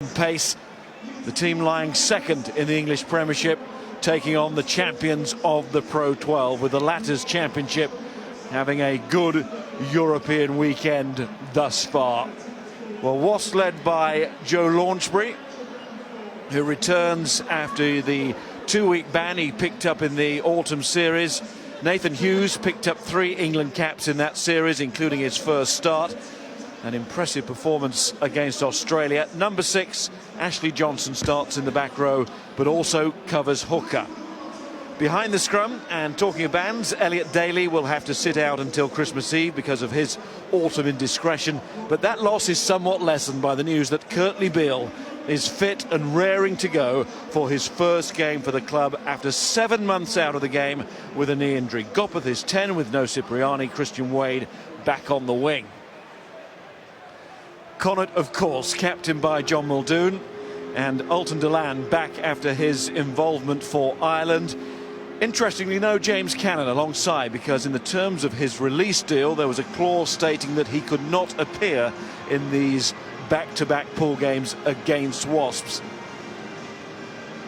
pace. The team lying second in the English Premiership, taking on the champions of the Pro 12, with the latter's championship having a good European weekend thus far. Well, Wasps led by Joe Launchbury, who returns after the two-week ban he picked up in the autumn series. Nathan Hughes picked up 3 England caps in that series, including his first start. An impressive performance against Australia. Number 6, Ashley Johnson, starts in the back row, but also covers hooker. Behind the scrum, and talking of bans, Elliot Daly will have to sit out until Christmas Eve because of his autumn indiscretion. But that loss is somewhat lessened by the news that Curtly Beale is fit and raring to go for his first game for the club after 7 months out of the game with a knee injury. Gopeth is 10 with no Cipriani. Christian Wade back on the wing. Connacht, of course, captained by John Muldoon, and Alton Delan back after his involvement for Ireland. Interestingly, no James Cannon alongside, because in the terms of his release deal there was a clause stating that he could not appear in these back-to-back pool games against Wasps.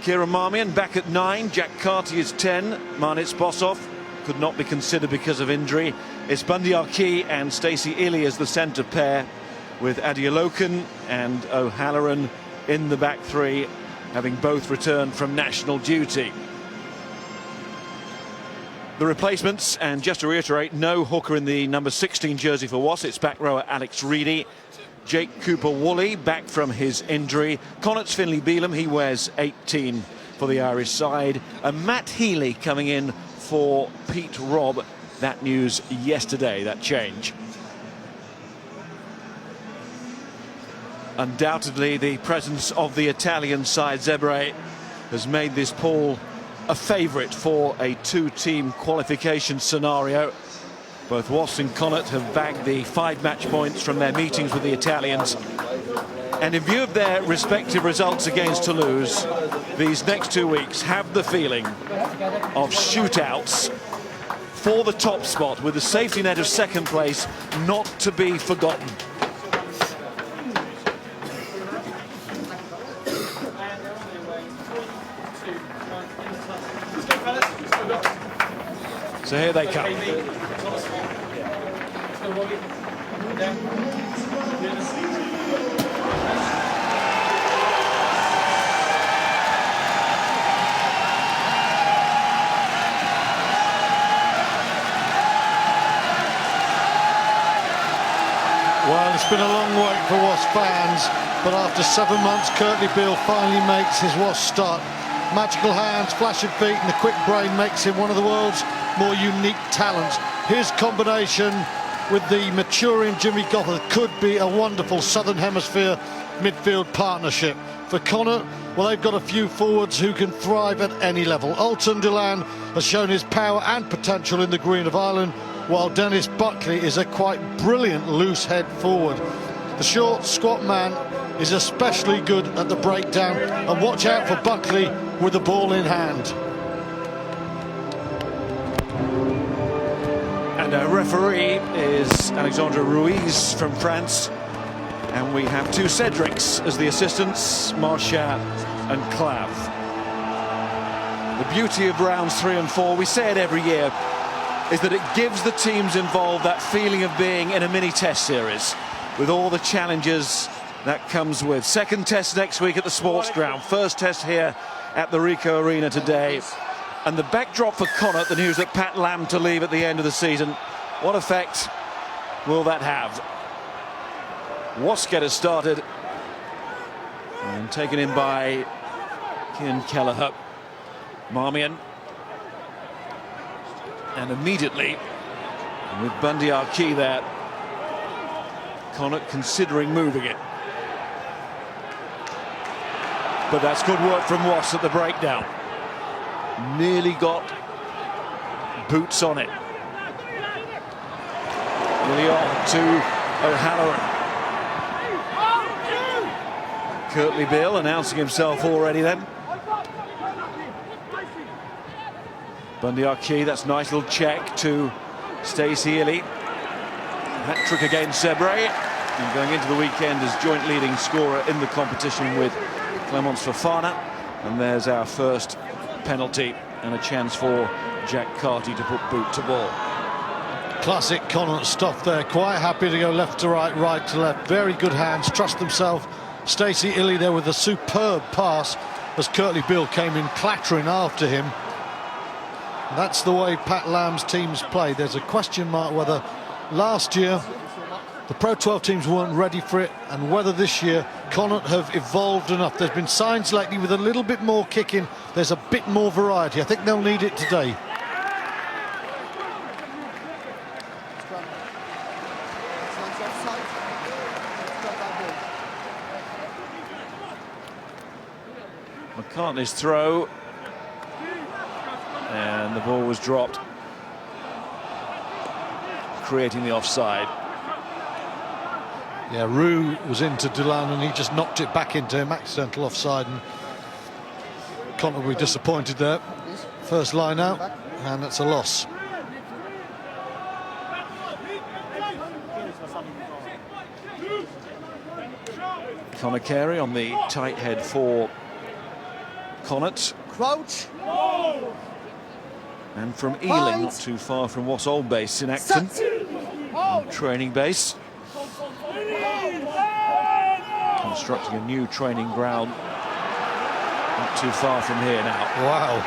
Kieran Marmion back at 9, Jack Carty is 10, Marnitz Bossoff could not be considered because of injury. It's Bundy Archie and Stacey Ely as the centre pair, with Adeoloken and O'Halloran in the back 3, having both returned from national duty. The replacements, and just to reiterate, no hooker in the number 16 jersey for Wasps. It's back rower Alex Reedy. Jake Cooper-Woolley back from his injury. Connacht's Finlay Bealham, he wears 18 for the Irish side. And Matt Healy coming in for Pete Robb. That news yesterday, that change. Undoubtedly, the presence of the Italian side, Zebre, has made this pool a favourite for a 2-team qualification scenario. Both Wasps and Connacht have bagged the 5 match points from their meetings with the Italians. And in view of their respective results against Toulouse, these next 2 weeks have the feeling of shootouts for the top spot, with the safety net of second place not to be forgotten. So here they come. Well, it's been a long wait for Wasps fans, but after 7 months, Curtly Beale finally makes his Wasps start. Magical hands, flash of feet, and the quick brain makes him one of the world's more unique talents. His combination with the maturing Jimmy Gopeth could be a wonderful Southern Hemisphere midfield partnership. For Connacht, well, they've got a few forwards who can thrive at any level. Alton Delan has shown his power and potential in the green of Ireland, while Dennis Buckley is a quite brilliant loose head forward. The short, squat man is especially good at the breakdown, and watch out for Buckley with the ball in hand. And our referee is Alexandre Ruiz from France. And we have 2 Cedrics as the assistants, Marchand and Clav. The beauty of rounds 3 and 4, we say it every year, is that it gives the teams involved that feeling of being in a mini test series, with all the challenges that comes with. Second test next week at the sports ground, first test here at the Ricoh Arena today. And the backdrop for Connacht, the news that Pat Lam to leave at the end of the season, what effect will that have? Wasps get us started, and taken in by Cian Kelleher. Marmion, and immediately with Bundy Archie there, Connacht considering moving it. But that's good work from Wasps at the breakdown. Nearly got boots on it. Leon to O'Halloran. Curtly Beale announcing himself already then. Bundy Archie, that's a nice little check to Stacey Ely. Hat-trick against Zebre. And going into the weekend as joint leading scorer in the competition with Clemence Fofana. And there's our first penalty and a chance for Jack Carty to put boot to ball. Classic Connacht stuff there. Quite happy to go left to right, right to left. Very good hands, trust themselves. Stacey Illy there with a superb pass as Curtly Beale came in clattering after him. That's the way Pat Lam's teams play. There's a question mark whether last year the Pro 12 teams weren't ready for it, and whether this year Connacht have evolved enough. There's been signs lately with a little bit more kicking. There's a bit more variety. I think they'll need it today. McCartney's throw, and the ball was dropped, creating the offside. Yeah, Roux was into Delan and he just knocked it back into him, accidental offside, and Connacht will be disappointed there. First line out, and that's a loss. Conor Carey on the tight head for Connacht. Crouch. And from Ealing, not too far from Wasps Old Base in Acton, training base. Constructing a new training ground not too far from here now. Wow.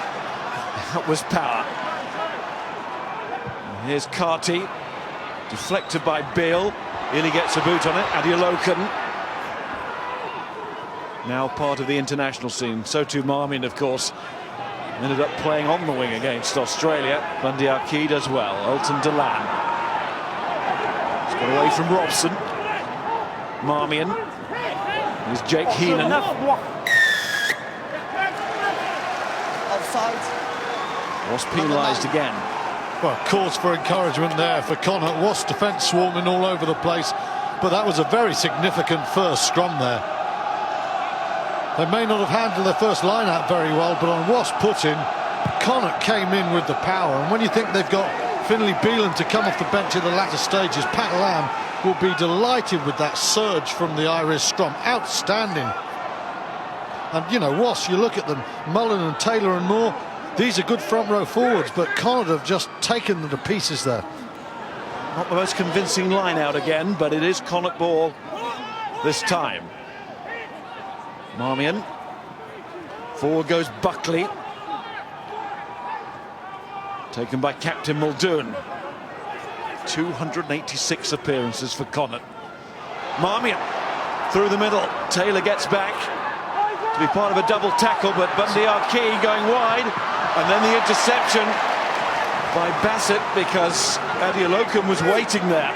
That was power. And here's Carty, deflected by Beale. Illy gets a boot on it. Adeoloken, now part of the international scene. So too Marmion, of course. Ended up playing on the wing against Australia. Bundy Arkey does well. Elton Delan. He's got away from Robson. Marmion. Here's Jake Heenan. Offside. Was penalised again. Well, cause for encouragement there for Connacht. Wasps defence swarming all over the place, but that was a very significant first scrum there. They may not have handled their first line out very well, but on Wasp put-in, Connacht came in with the power. And when you think they've got Finlay Beelan to come off the bench in the latter stages, Pat Lam will be delighted with that surge from the Irish scrum. Outstanding. And, you know, Wasps, you look at them, Mullen and Taylor and Moore, these are good front row forwards, but Connacht have just taken them to pieces there. Not the most convincing line out again, but it is Connacht ball this time. Marmion. Forward goes Buckley. Taken by Captain Muldoon. 286 appearances for Connacht. Marmion through the middle. Taylor gets back to be part of a double tackle, but Bundy Arkey going wide. And then the interception by Bassett because Adeoloken was waiting there.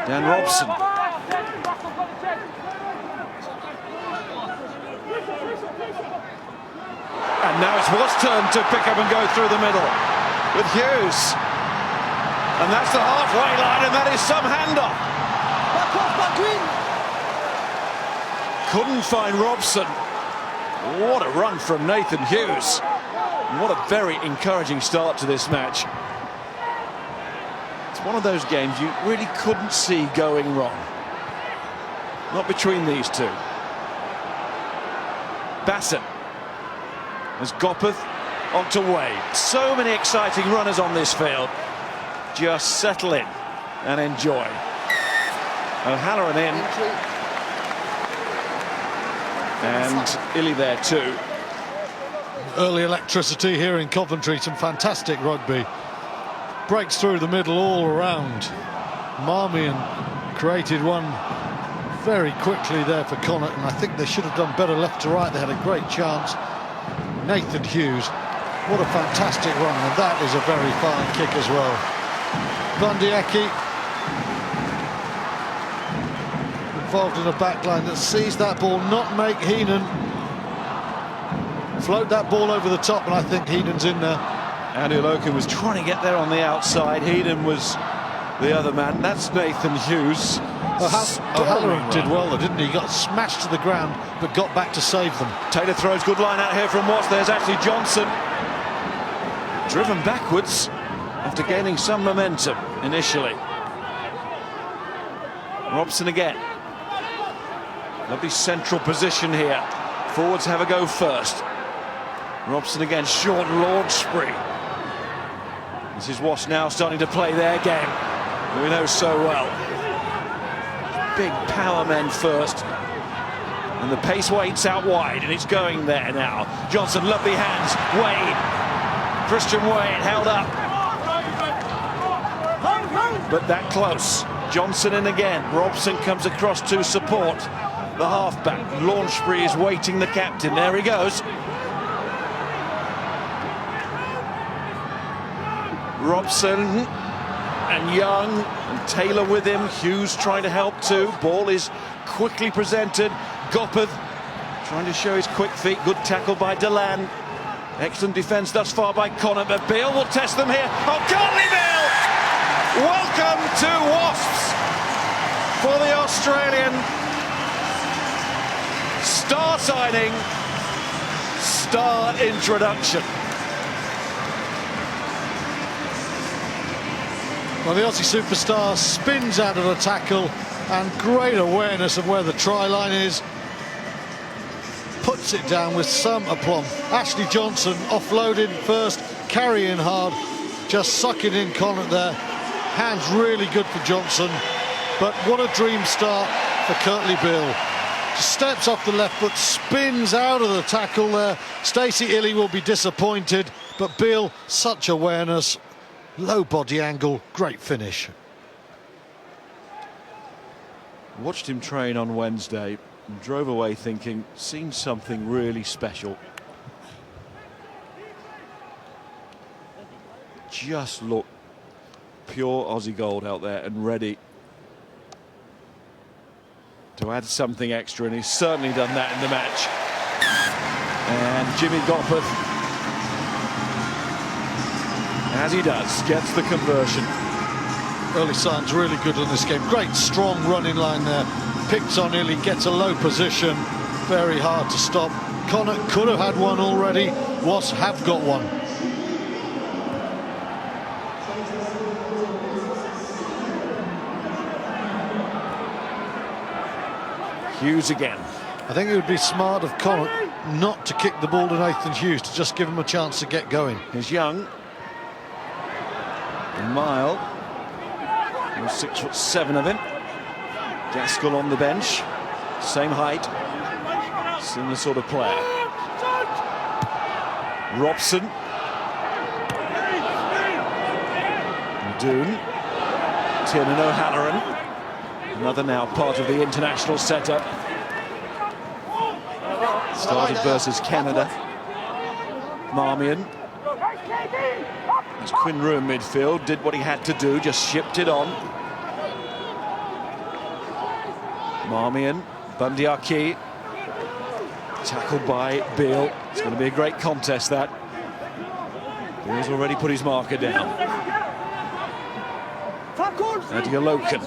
Dan Robson. And now it's Wasps' turn to pick up and go through the middle with Hughes. And that's the halfway line, and that is some handoff. Back off, back in. Couldn't find Robson. What a run from Nathan Hughes. And what a very encouraging start to this match. It's one of those games you really couldn't see going wrong. Not between these two. Bassett as Gopeth onto Wade. So many exciting runners on this field. Just settle in and enjoy. O'Halloran in. And Illy there too. Early electricity here in Coventry, some fantastic rugby. Breaks through the middle all around. Marmion created one very quickly there for Connacht, and I think they should have done better left to right. They had a great chance. Nathan Hughes, what a fantastic run, and that is a very fine kick as well. Bundy Arkey involved in a backline that sees that ball not make Heenan float that ball over the top, and I think Heenan's in there. Adeoloken was trying to get there on the outside. Heenan was the other man. That's Nathan Hughes. O'Halloran did well though, didn't he? He got smashed to the ground but got back to save them. Taylor throws, good line out here from Watts. There's actually Johnson. driven backwards after gaining some momentum initially. Robson again. Lovely central position here. Forwards have a go first. Robson again, short launch spree. This is Wasps now starting to play their game, that we know so well. Big power men first. And the pace waits out wide, and it's going there now. Johnson, lovely hands. Wade. Christian Wade held up. But that close. Johnson in again. Robson comes across to support the halfback. Launch spree is waiting the captain. There he goes. Robson and Young and Taylor with him. Hughes trying to help too. Ball is quickly presented. Gopeth trying to show his quick feet. Good tackle by Delan. Excellent defence thus far by Connacht, but Beale will test them here. Oh, Conley Beale! Welcome to Wasps for the Australian. Star signing, star introduction. Well, the Aussie superstar spins out of the tackle, and great awareness of where the try line is. Puts it down with some aplomb. Ashley Johnson offloading first, carrying hard, just sucking in Connacht there. Hands really good for Johnson, but what a dream start for Curtly Beale. Steps off the left foot, spins out of the tackle there. Stacey Illy will be disappointed, but Beale, such awareness, low body angle, great finish. Watched him train on Wednesday and drove away thinking, seen something really special. Just look pure Aussie gold out there and ready to add something extra, and he's certainly done that in the match. And Jimmy Gopeth, as he does, gets the conversion. Early signs really good on this game. Great strong running line there. Picks on Illy, gets a low position. Very hard to stop. Connacht could have had one already. Wasps have got one. Hughes again. I think it would be smart of Connacht not to kick the ball to Nathan Hughes, to just give him a chance to get going. Here's Young. And Mile. There's 6'7" of him. Gaskell on the bench. Same height. Similar sort of player. Robson. Doon. Tiernan O'Halloran. Another now part of the international setup. Started versus Canada. Marmion. As Quinn Roux in midfield, did what he had to do, just shipped it on. Marmion, Bundyaki. Tackled by Beale. It's going to be a great contest, that. Beale's already put his marker down. Adiolokan.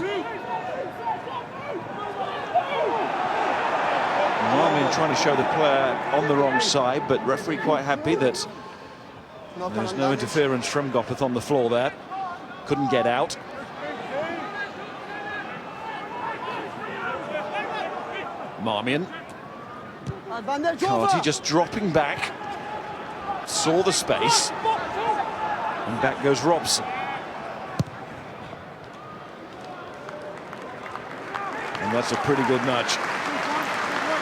Marmion trying to show the player on the wrong side, but referee quite happy that there's no interference from Gopeth on the floor there. Couldn't get out. Marmion. Carty just dropping back. Saw the space. And back goes Robson. And that's a pretty good nudge.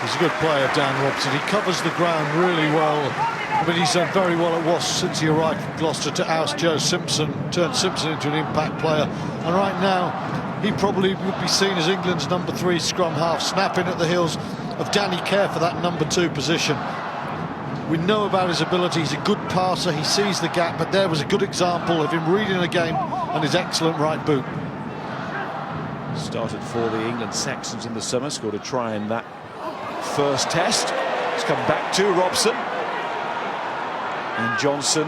He's a good player, Dan Robson. He covers the ground really well. I mean, he's done very well at Wasps since he arrived from Gloucester to oust Joe Simpson, turned Simpson into an impact player. And right now, he probably would be seen as England's number 3 scrum half, snapping at the heels of Danny Kerr for that number 2 position. We know about his ability. He's a good passer. He sees the gap, but there was a good example of him reading the game and his excellent right boot. Started for the England Saxons in the summer, scored a try in that first test. It's come back to Robson. And Johnson,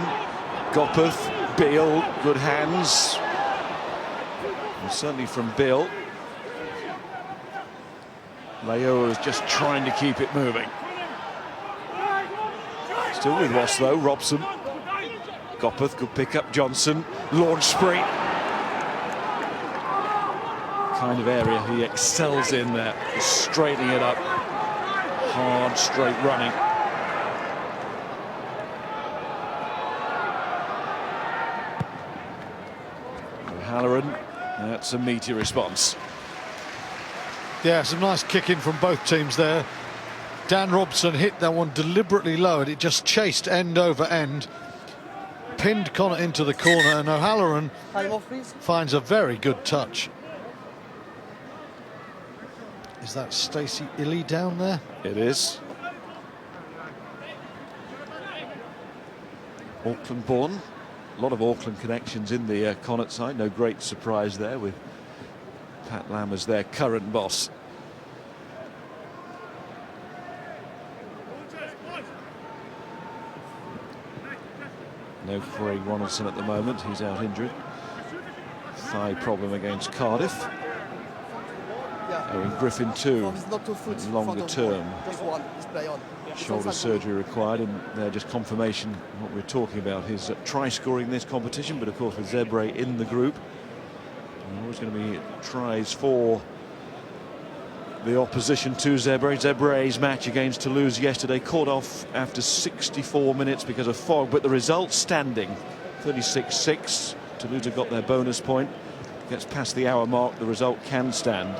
Gopeth, Beale, good hands. And certainly from Beale. Leo is just trying to keep it moving. Still with Wasps though, Robson. Gopeth could pick up Johnson. Launch spree. Kind of area he excels in there. Straightening it up. Hard, straight running. O'Halloran, that's a meaty response. Yeah, some nice kicking from both teams there. Dan Robson hit that one deliberately low and it just chased end over end. Pinned Connacht into the corner, and O'Halloran finds a very good touch. Is that Stacey Illy down there? It is. Auckland born. A lot of Auckland connections in the Connacht side. No great surprise there with Pat Lam as their current boss. No Craig Ronaldson at the moment. He's out injured. Thigh problem against Cardiff. Owen Griffin too, longer term. Shoulder surgery required, and they're just confirmation of what we're talking about. His try scoring in this competition, but of course with Zebre in the group, always going to be tries for the opposition to Zebre. Zebre's match against Toulouse yesterday called off after 64 minutes because of fog, but the result standing 36-6. Toulouse have got their bonus point. Gets past the hour mark, the result can stand.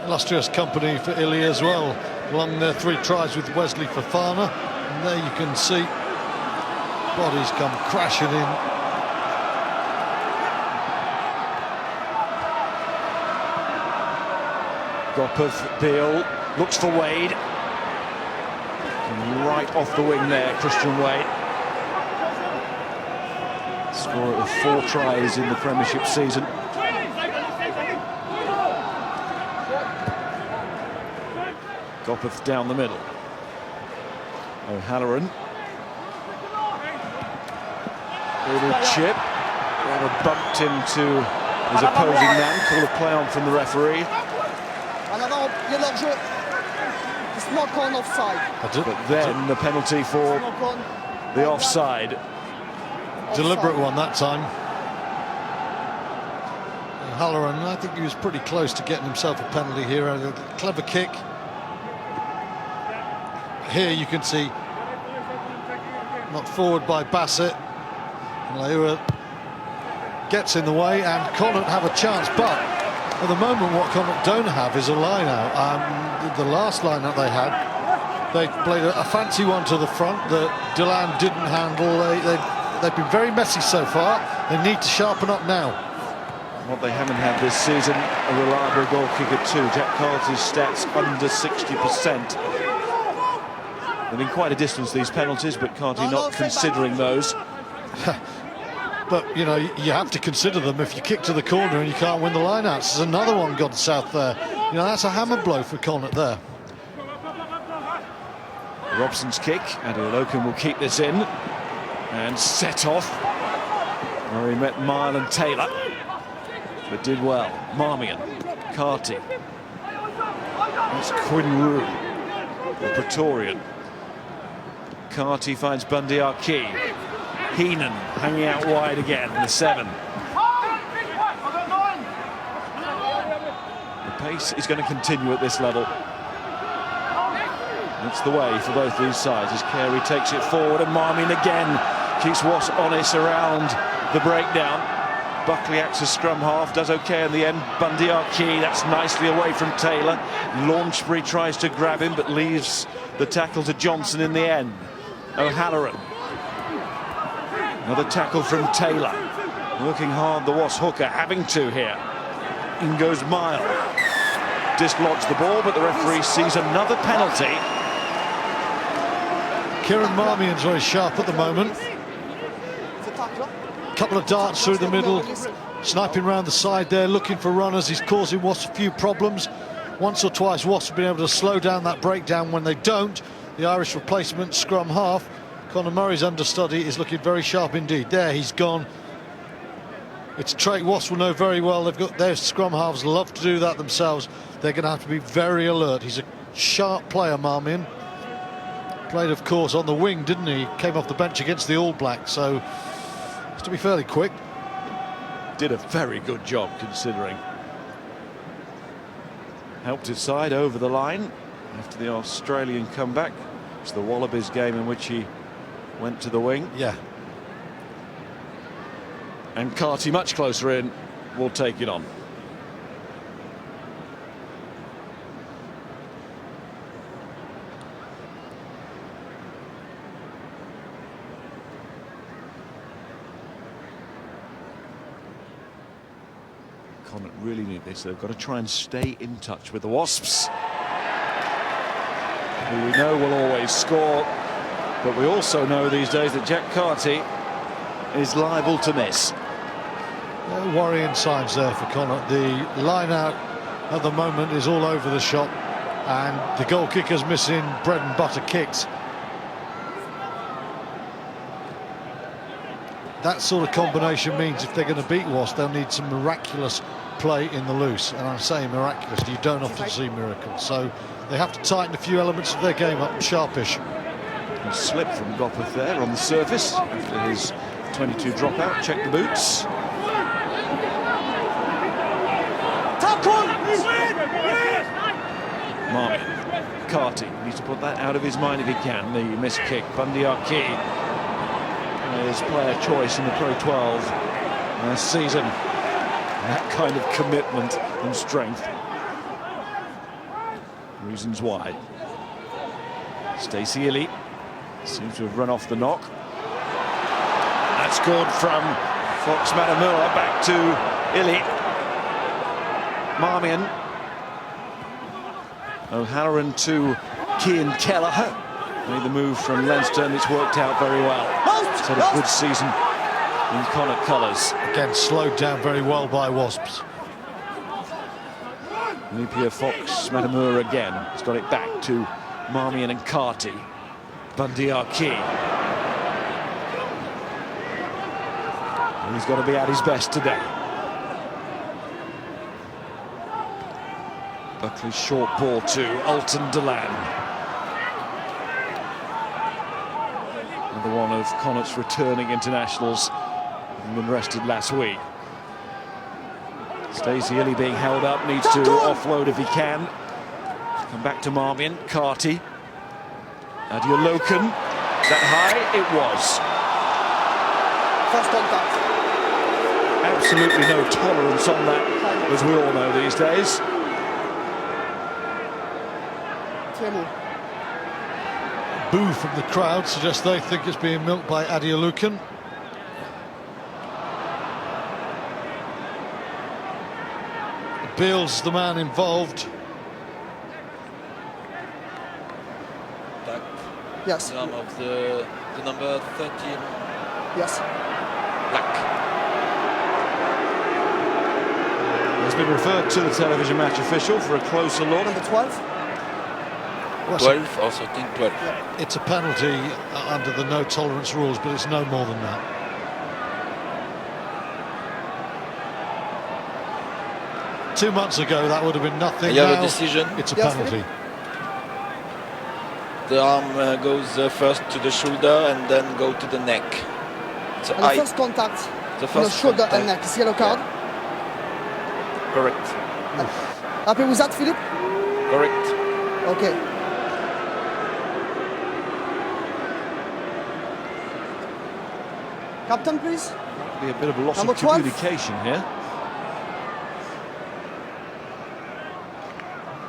Illustrious company for Illy as well, along their 3 tries with Wesley Fofana, and there you can see bodies come crashing in. Gopeth, Beale, looks for Wade. And right off the wing there, Christian Wade. Scorer of 4 tries in the Premiership season. Gopeth down the middle. O'Halloran. Little chip. Bumped into his opposing man. Call a play on from the referee. It's not gone offside. But then the penalty for the offside. Deliberate one that time. O'Halloran, I think he was pretty close to getting himself a penalty here. A clever kick. Here you can see knocked forward by Bassett. Leua gets in the way, and Connacht have a chance, but at the moment what Connacht don't have is a line out. The last line that they had, they played a fancy one to the front that Delan didn't handle. They've been very messy so far. They need to sharpen up now. What they haven't had this season, a reliable goal kicker too. Jack Carty's stats under 60%. They've been quite a distance, these penalties, but Carty not considering those. But, you know, you have to consider them if you kick to the corner and you can't win the line-outs. There's another one gone south there. You know, that's a hammer blow for Connacht there. Robson's kick, Adeolokan will keep this in and set off where he met Mile and Taylor, but did well. Marmion, Carty, that's Quinn the Praetorian. Carty finds Bundy Arki. Heenan hanging out wide again, the 7. The pace is going to continue at this level. It's the way for both these sides as Carey takes it forward, and Marmion again keeps Wasps honest around the breakdown. Buckley acts as scrum half, does okay in the end. Bundy Arki, that's nicely away from Taylor. Launchbury tries to grab him but leaves the tackle to Johnson in the end. O'Halloran. Another tackle from Taylor. Working hard, the Wasps hooker, having to here. In goes Mile. Dislodged the ball, but the referee sees another penalty. Kieran Marmion's very sharp at the moment. Couple of darts through the middle, sniping round the side there, looking for runners. He's causing Wasps a few problems. Once or twice Wasps have been able to slow down that breakdown. When they don't, the Irish replacement scrum half, Conor Murray's understudy, is looking very sharp indeed. There, he's gone. It's a trait Wasps will know very well. They've got their scrum halves love to do that themselves. They're going to have to be very alert. He's a sharp player, Marmion. Played, of course, on the wing, didn't he? Came off the bench against the All Blacks, so to be fairly quick. Did a very good job considering. Helped his side over the line after the Australian comeback. It's the Wallabies game in which he went to the wing. Yeah. And Carty much closer in will take it on. Connacht really need this. They've got to try and stay in touch with the Wasps, who we know will always score, but we also know these days that Jack Carty is liable to miss. No worrying signs there for Connacht. The line out at the moment is all over the shop, and the goal kicker's missing bread and butter kicks. That sort of combination means if they're going to beat Wasps, they'll need some miraculous play in the loose, and I'm saying miraculous. You don't often see miracles, so they have to tighten a few elements of their game up sharpish. A slip from Gopeth there on the surface after his 22 dropout. Check the boots. Marmion, Carty needs to put that out of his mind if he can. The missed kick. Bundyaki, his player choice in the Pro 12 last season. That kind of commitment and strength. Reasons why. Stacey Illy seems to have run off the knock. That's good from Fox Matamua. Back to Illy. Marmion. O'Halloran to Cian Kelleher. Made the move from Leinster, and it's worked out very well. It's had a good season in Connacht colours. Again, slowed down very well by Wasps. Lupia Fox Matamua again. He's got it back to Marmion and Carty. Bundyaki. He's got to be at his best today. Buckley's short ball to Alton Delan. Another one of Connacht's returning internationals, having been rested last week. Stacey Illy being held up, needs to offload if he can. Come back to Marmion, Carty. Adiolokan, that high? It was. First contact. Absolutely no tolerance on that, as we all know these days. Boo from the crowd suggests they think it's being milked by Adiolokan. Beale's the man involved. Yes. The arm of the number 13. Yes. Black. Has been referred to the television match official for a closer look. Number 12. 12 or 13, 12. Yeah. It's a penalty under the no tolerance rules, but it's no more than that. Two months ago, that would have been nothing. You have Now, a decision. it's a Yes, penalty. The arm goes first to the shoulder and then go to the neck. So And the first contact the on the first shoulder contact. and neck is yellow card. Correct. Happy with that, Philip? Correct. Okay. Captain, please. Be a bit of a loss Number of 12. communication here.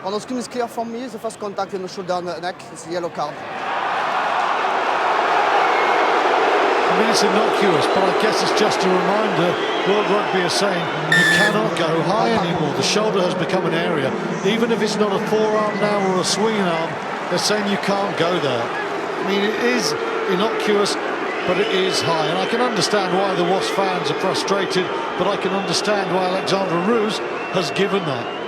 On the screen is clear from me. The first contact in the shoulder and the neck is yellow card. I mean, it's innocuous, but I guess it's just a reminder. World Rugby is saying you cannot go high anymore. The shoulder has become an area. Even if it's not a forearm now or a swinging arm, they're saying you can't go there. I mean, it is innocuous, but it is high. And I can understand why the Wasps fans are frustrated, but I can understand why Alexandre Roux has given that.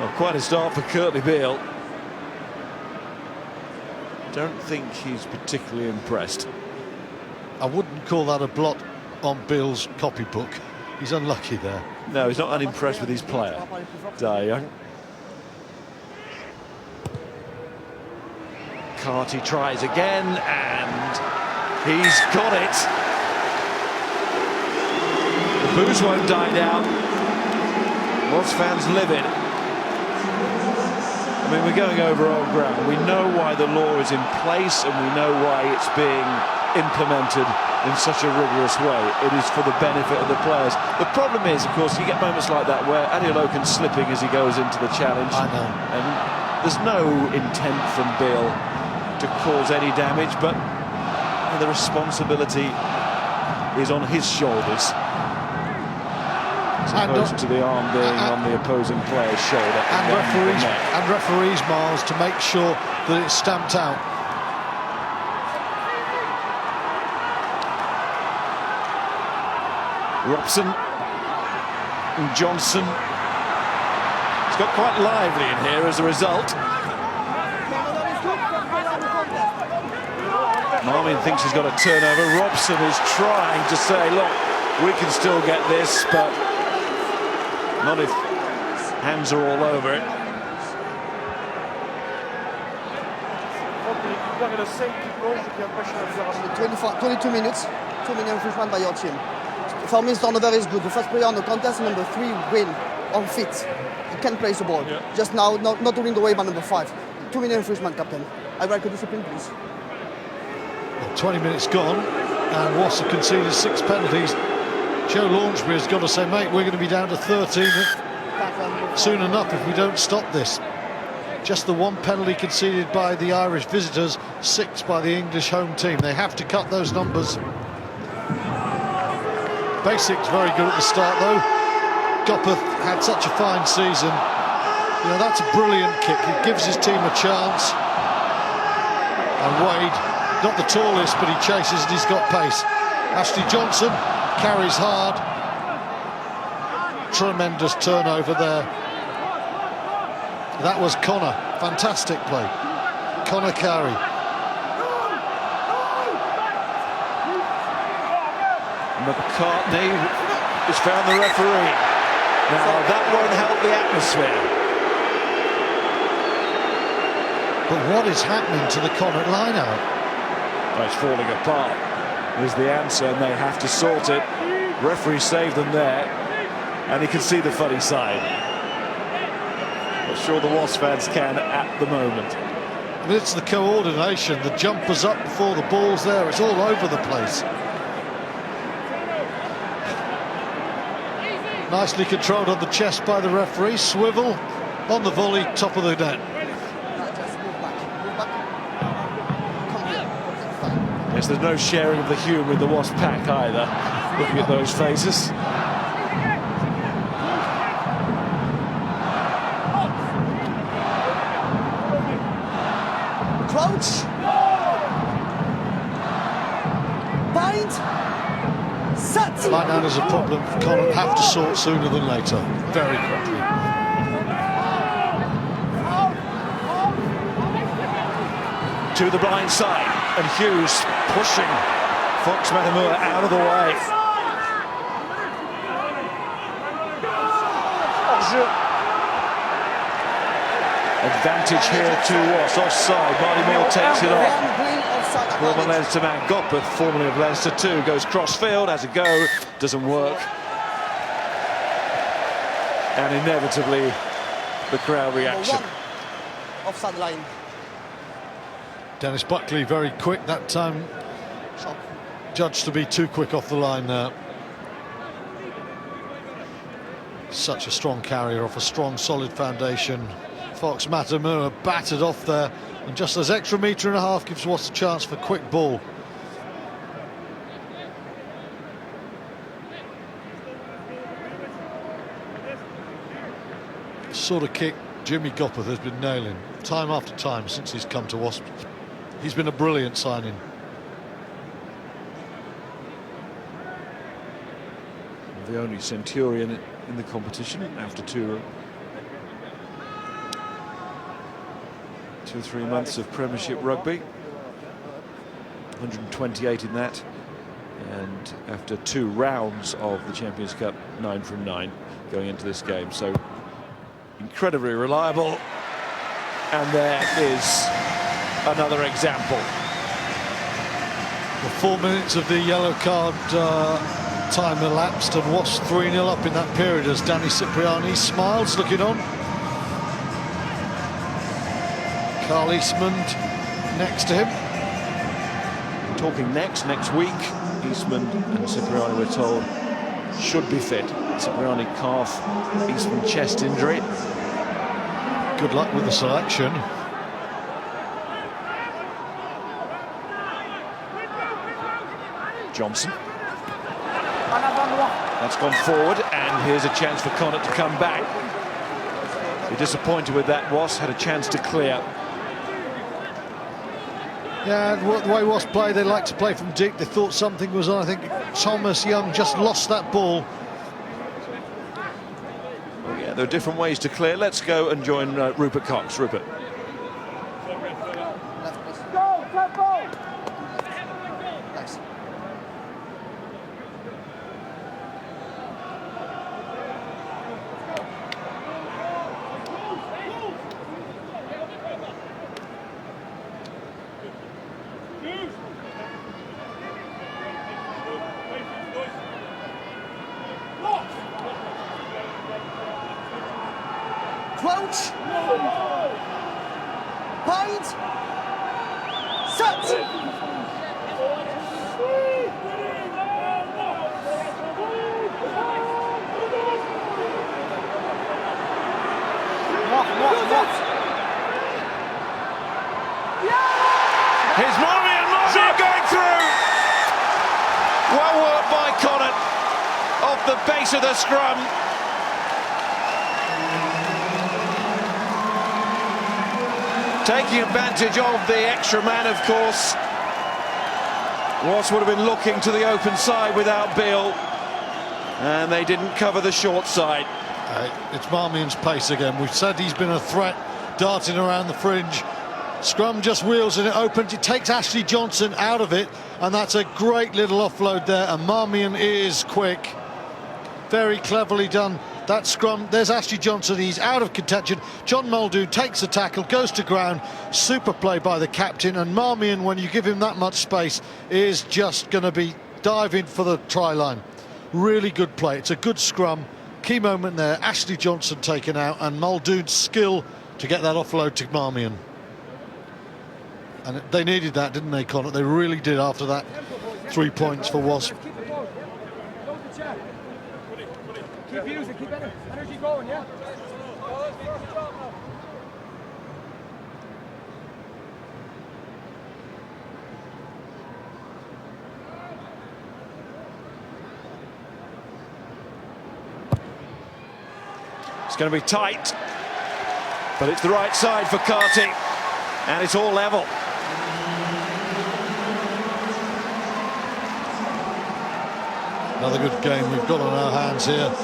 Well, quite a start for Curtly Beale. Don't think he's particularly impressed. I wouldn't call that a blot on Beale's copybook. He's unlucky there. No, he's not unimpressed with his player, Dai Young. McCarthy tries again, and he's got it. The boos won't die down. Wasps fans live it. I mean, we're going over old ground. We know why the law is in place, and we know why it's being implemented in such a rigorous way. It is for the benefit of the players. The problem is, of course, you get moments like that where Adeolokun's slipping as he goes into the challenge. I know. And there's no intent from Bill to cause any damage, but the responsibility is on his shoulders, as opposed to the arm being on the opposing player's shoulder. And referees, Miles, to make sure that it's stamped out. Robson and Johnson. It's got quite lively in here as a result. Marmin thinks he's got a turnover. Robson is trying to say, look, we can still get this, but not if hands are all over it. 22 minutes, 2-minute infringement by your team. For me, it's not very good. The first player on the contest, number 3, win on fit. He can play the ball. Yeah. Just now, not doing the way by number 5. 2-minute infringement, captain. I like a discipline, please. 20 minutes gone, and Wasps have conceded 6 penalties. Joe Launchbury has got to say, mate, we're going to be down to 13 soon enough if we don't stop this. Just the 1 penalty conceded by the Irish visitors, 6 by the English home team. They have to cut those numbers. Basics very good at the start, though. Gopperth had such a fine season. You know, that's a brilliant kick. It gives his team a chance. And Wade, not the tallest, but he chases and he's got pace. Ashley Johnson carries hard. Tremendous turnover there. That was Connor. Fantastic play. Connor carry. McCartney has found the referee. Now that won't help the atmosphere. But what is happening to the Connacht line-out? Well, it's falling apart is the answer, and they have to sort it. Referee saved them there, and he can see the funny side. Not sure the Wasps fans can at the moment. I mean, it's the coordination, the jumpers up before the ball's there, it's all over the place. Nicely controlled on the chest by the referee. Swivel on the volley, top of the net. Yes, there's no sharing of the humour in the Wasp pack either. Looking at those faces. Crouch. Bind. Set. Line-out is a problem Connacht have to sort sooner than later. Very quickly. To the blind side, and Hughes pushing Fox Matamua out of the way. Advantage here to Wasps. Offside. Marty Moore takes it off. Former Leinster man Gopperth, formerly of Leinster 2, goes cross-field, has a go, doesn't work. And inevitably, the crowd reaction. Offside line. Dennis Buckley very quick that time. Judged to be too quick off the line there. Such a strong carrier off a strong, solid foundation. Fox Matamua battered off there, and just as extra metre and a half gives Wasps a chance for quick ball. Sort of kick Jimmy Gopperth has been nailing time after time since he's come to Wasps. He's been a brilliant signing. The only Centurion in the competition after two or 3 months of Premiership rugby. 128 in that, and after 2 rounds of the Champions Cup, 9 from 9 going into this game. So incredibly reliable, and there is another example. The 4 minutes of the yellow card time elapsed, and Wasps 3-0 up in that period as Danny Cipriani smiles looking on. Carl Eastman next to him. Talking next week, Eastman and Cipriani, we're told, should be fit. Cipriani calf, Eastman chest injury. Good luck with the selection. Johnson. That's gone forward, and here's a chance for Connacht to come back. Be disappointed with that. Wasps had a chance to clear. Yeah, the way Wasps play, they like to play from deep. They thought something was on. I think Thomas Young just lost that ball. Well, yeah, there are different ways to clear. Let's go and join Rupert Cox. Rupert. Go, tempo! Nice. Crouch. Point. Set. Here's Marmion going through. Well worked by Connacht off the base of the scrum. Taking advantage of the extra man, of course. Wasps would have been looking to the open side without Beale, and they didn't cover the short side. It's Marmion's pace again. We've said he's been a threat, darting around the fringe. Scrum just wheels and it opens. It takes Ashley Johnson out of it, and that's a great little offload there. And Marmion is quick. Very cleverly done. That scrum, there's Ashley Johnson, he's out of contention. John Muldoon takes the tackle, goes to ground. Super play by the captain, and Marmion, when you give him that much space, is just going to be diving for the try line. Really good play. It's a good scrum. Key moment there, Ashley Johnson taken out, and Muldoon's skill to get that offload to Marmion. And they needed that, didn't they, Connacht? They really did after that. 3 points for Wasps. Keep using, keep energy going, yeah? It's going to be tight, but it's the right side for Carty, and it's all level. Another good game we've got on our hands here.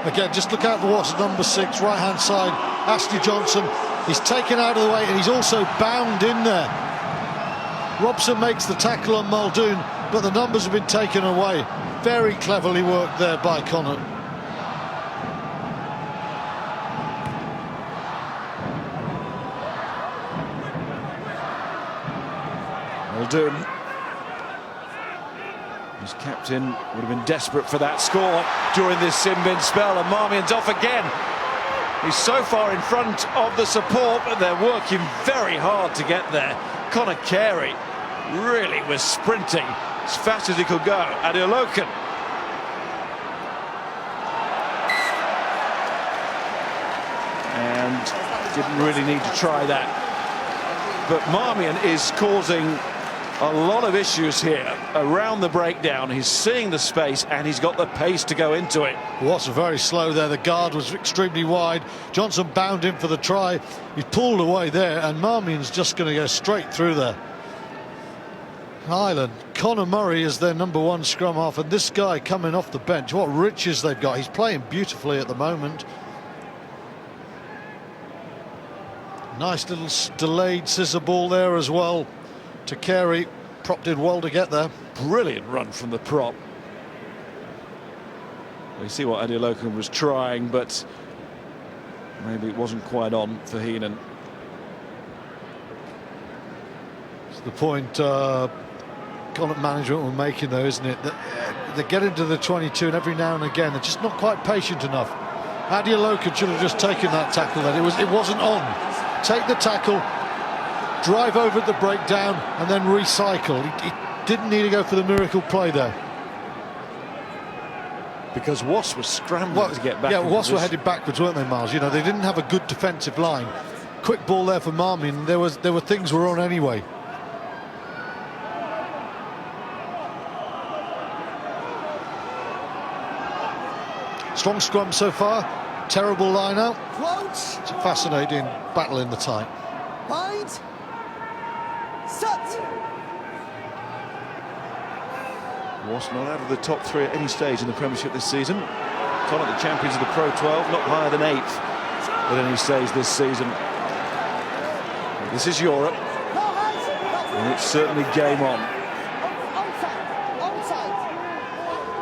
Again, just look out for what's number 6, right-hand side, Ashley Johnson. He's taken out of the way, and he's also bound in there. Robson makes the tackle on Muldoon, but the numbers have been taken away. Very cleverly worked there by Connacht. Muldoon, his captain, would have been desperate for that score during this sin-bin spell, and Marmion's off again. He's so far in front of the support, but they're working very hard to get there. Conor Carey really was sprinting as fast as he could go. Adeoloken. And didn't really need to try that. But Marmion is causing a lot of issues here around the breakdown. He's seeing the space, and he's got the pace to go into it. Wasps very slow there. The guard was extremely wide. Johnson bound in for the try. He pulled away there, and Marmion's just going to go straight through there. Ireland, Conor Murray is their number 1 scrum half, and this guy coming off the bench, what riches they've got. He's playing beautifully at the moment. Nice little delayed scissor ball there as well to Carey. Prop did well to get there. Brilliant run from the prop. We see what Adeoloken was trying, but maybe it wasn't quite on for Heenan. It's the point Connacht management were making, though, isn't it? That they get into the 22, and every now and again they're just not quite patient enough. Adeoloken should have just taken that tackle. Then it wasn't on. Take the tackle, drive over the breakdown, and then recycle. He didn't need to go for the miracle play there. Because Wasps was scrambling to get back. Yeah, Wasps were headed backwards, weren't they, Miles? You know, they didn't have a good defensive line. Quick ball there for Marmion. There were things were on anyway. Strong scrum so far. Terrible line out. It's a fascinating battle in the tight. Point. Set. Wasps not out of the top 3 at any stage in the Premiership this season. Connacht, the champions of the Pro 12, not higher than 8th at any stage this season. This is Europe, and it's certainly game on.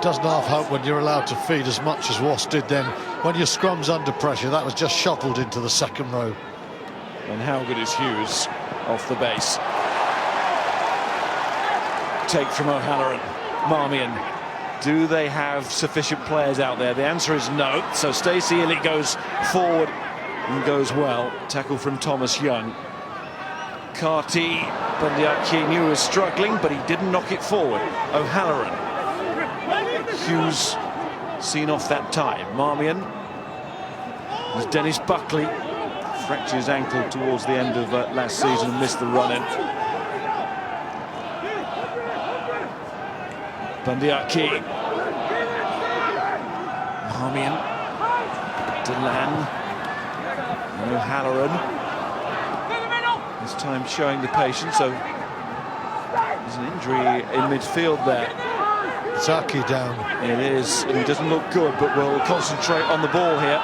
Doesn't half help when you're allowed to feed as much as Wasps did then. When your scrum's under pressure, that was just shuttled into the second row. And how good is Hughes off the base? Take from O'Halloran. Marmion. Do they have sufficient players out there? The answer is no. So Stacey Illich goes forward and goes well. Tackle from Thomas Young. Carty, Bundyaki knew he was struggling, but he didn't knock it forward. O'Halloran. Hughes seen off that time. Marmion. There's Dennis Buckley. Fractured his ankle towards the end of last season and missed the run-in. Bundyaki. Marmion. Delan. O'Halloran. This time showing the patience, so there's an injury in midfield there. Zaki down. It is. He doesn't look good, but we'll concentrate on the ball here.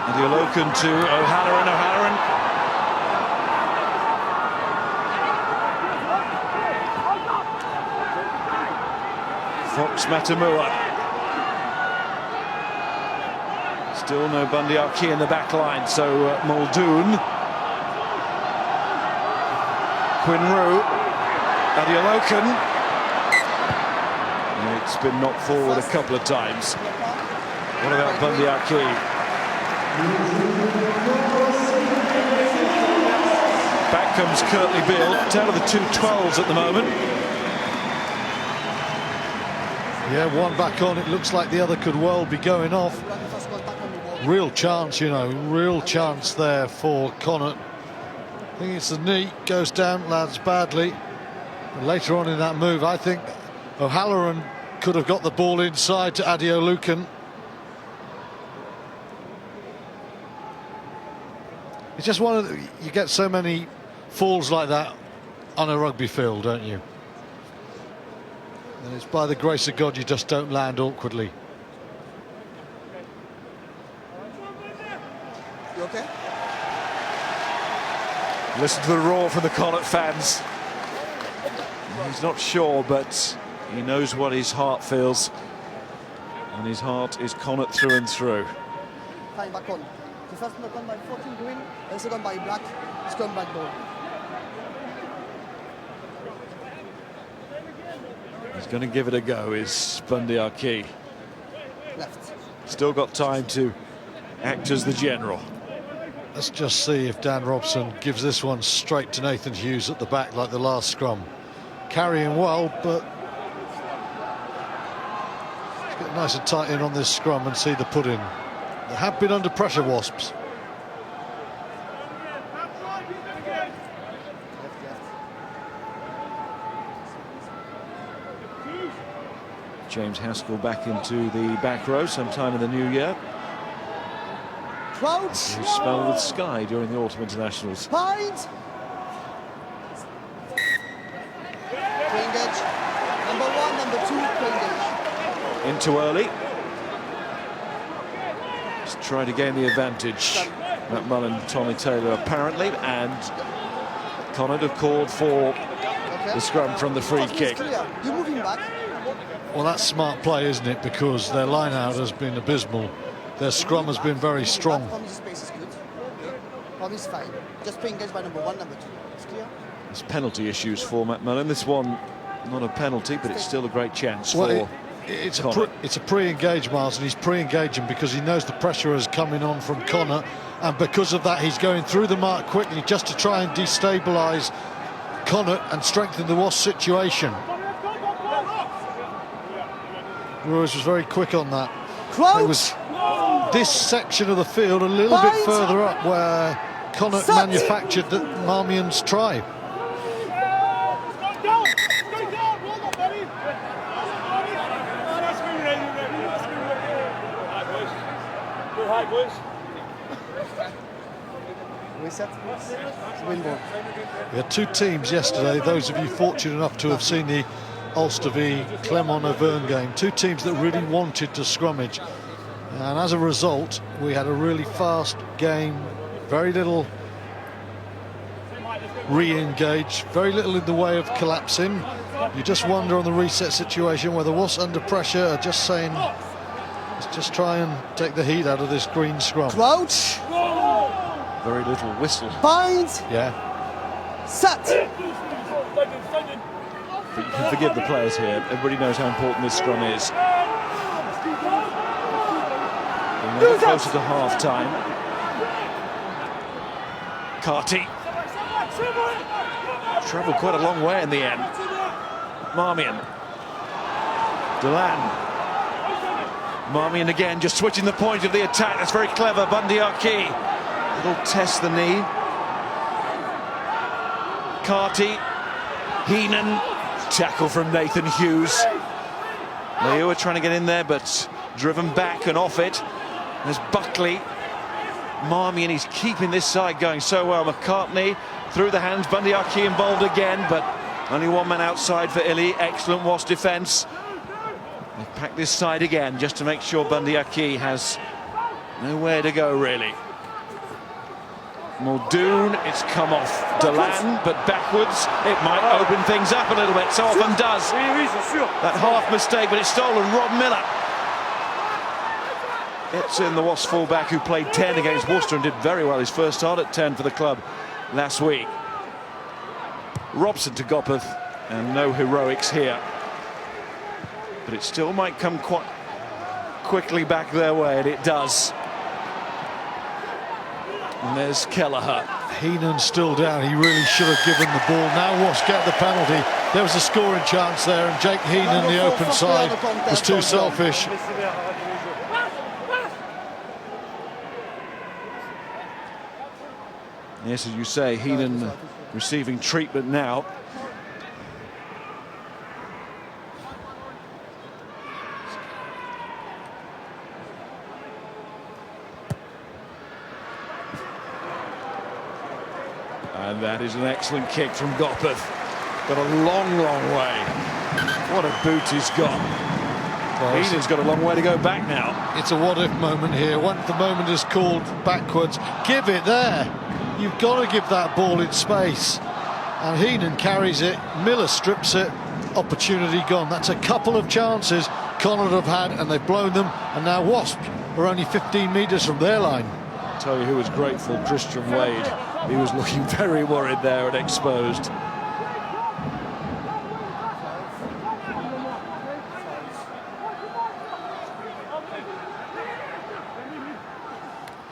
Adeoloken to O'Halloran. O'Halloran. Fox Matamua. Still no Bundyaki in the back line, so Muldoon. Quinru. Adeoloken. It's been knocked forward a couple of times. What about Bundyaki? Back comes Curtly Beale, tale of the 2 12s at the moment. Yeah, one back on. It looks like the other could well be going off. Real chance, you know, real chance there for Connacht. I think it's the knee, goes down, lands badly. And later on in that move, I think O'Halloran could have got the ball inside to Adeoloken. It's just one of the, you get so many falls like that on a rugby field, don't you? And it's by the grace of God you just don't land awkwardly. You okay? Listen to the roar from the Connacht fans. He's not sure, but he knows what his heart feels. And his heart is Connacht through and through. Time back on. The first knock on by 14 green, the second by black, scrum back ball. He's going to give it a go, is Bundyaki. Left. Still got time to act as the general. Let's just see if Dan Robson gives this one straight to Nathan Hughes at the back like the last scrum. Carrying well, but let's get nice and tight in on this scrum and see the put-in. They have been under pressure, Wasps. James Haskell back into the back row sometime in the new year. Crouch. He spelled with Sky during the Autumn Internationals. Point. Engage. Number 1, number 2, engage. In too early. Just trying to gain the advantage. Matt Mullen, Tommy Taylor apparently, and Connacht have called for the scrum from the free kick. You're moving back. Well, that's smart play, isn't it? Because their line-out has been abysmal. Their scrum has been very strong. From the space is good. From is fine. Just play engage by number 1, number 2. It's clear. There's penalty issues for Matt Mullen. This one, not a penalty, but it's still a great chance Well, for it's Connacht. a pre-engage, Miles, and he's pre-engaging because he knows the pressure is coming on from Connacht, and because of that he's going through the mark quickly just to try and destabilise Connacht and strengthen the Wasps situation. Ruiz was very quick on that. It was this section of the field a little bit further up where Connacht manufactured Marmion's try. We had two teams yesterday, those of you fortunate enough to have seen the Ulster v Clermont-Auvergne game, two teams that really wanted to scrummage, and as a result we had a really fast game, very little re-engage, very little in the way of collapsing. You just wonder on the reset situation whether Wasps under pressure are just saying, let's just try and take the heat out of this green scrum. Crouch. Very little whistle. Bind. Yeah. Set. But you can forgive the players here. Everybody knows how important this scrum is. We're now closer to half-time. Carty. Travelled quite a long way in the end. Marmion. Delan. Marmion again, just switching the point of the attack. That's very clever. Bundyaki. Little test the knee. Carty. Heenan. Tackle from Nathan Hughes. Leua trying to get in there, but driven back and off it. There's Buckley. Marmion, he's keeping this side going so well. McCartney through the hands. Bundyaki involved again, but only one man outside for Illy. Excellent Wasps defence. They've packed this side again just to make sure Bundyaki has nowhere to go, really. Muldoon, it's come off Delan, but backwards. It might open things up a little bit, so often does. That half mistake, but it's stolen. Rob Miller. It's in the Wasps fullback who played 10 against Worcester and did very well his first start at 10 for the club last week. Robson to Gopeth, and no heroics here. But it still might come quite quickly back their way, and it does. And there's Kelleher. Heenan still down. He really should have given the ball. Now Wasps get the penalty. There was a scoring chance there, and Jake Heenan, the open side, was too selfish. Yes, as you say, Heenan receiving treatment now. And that is an excellent kick from Gopeth. Got a long, long way. What a boot he's got. Well, Heenan's got a long way to go back now. It's a what-if moment here. Once the moment is called backwards, give it there. You've got to give that ball in space. And Heenan carries it. Miller strips it. Opportunity gone. That's a couple of chances Connacht have had, and they've blown them. And now Wasps are only 15 metres from their line. I'll tell you who was grateful, Christian Wade. He was looking very worried there and exposed.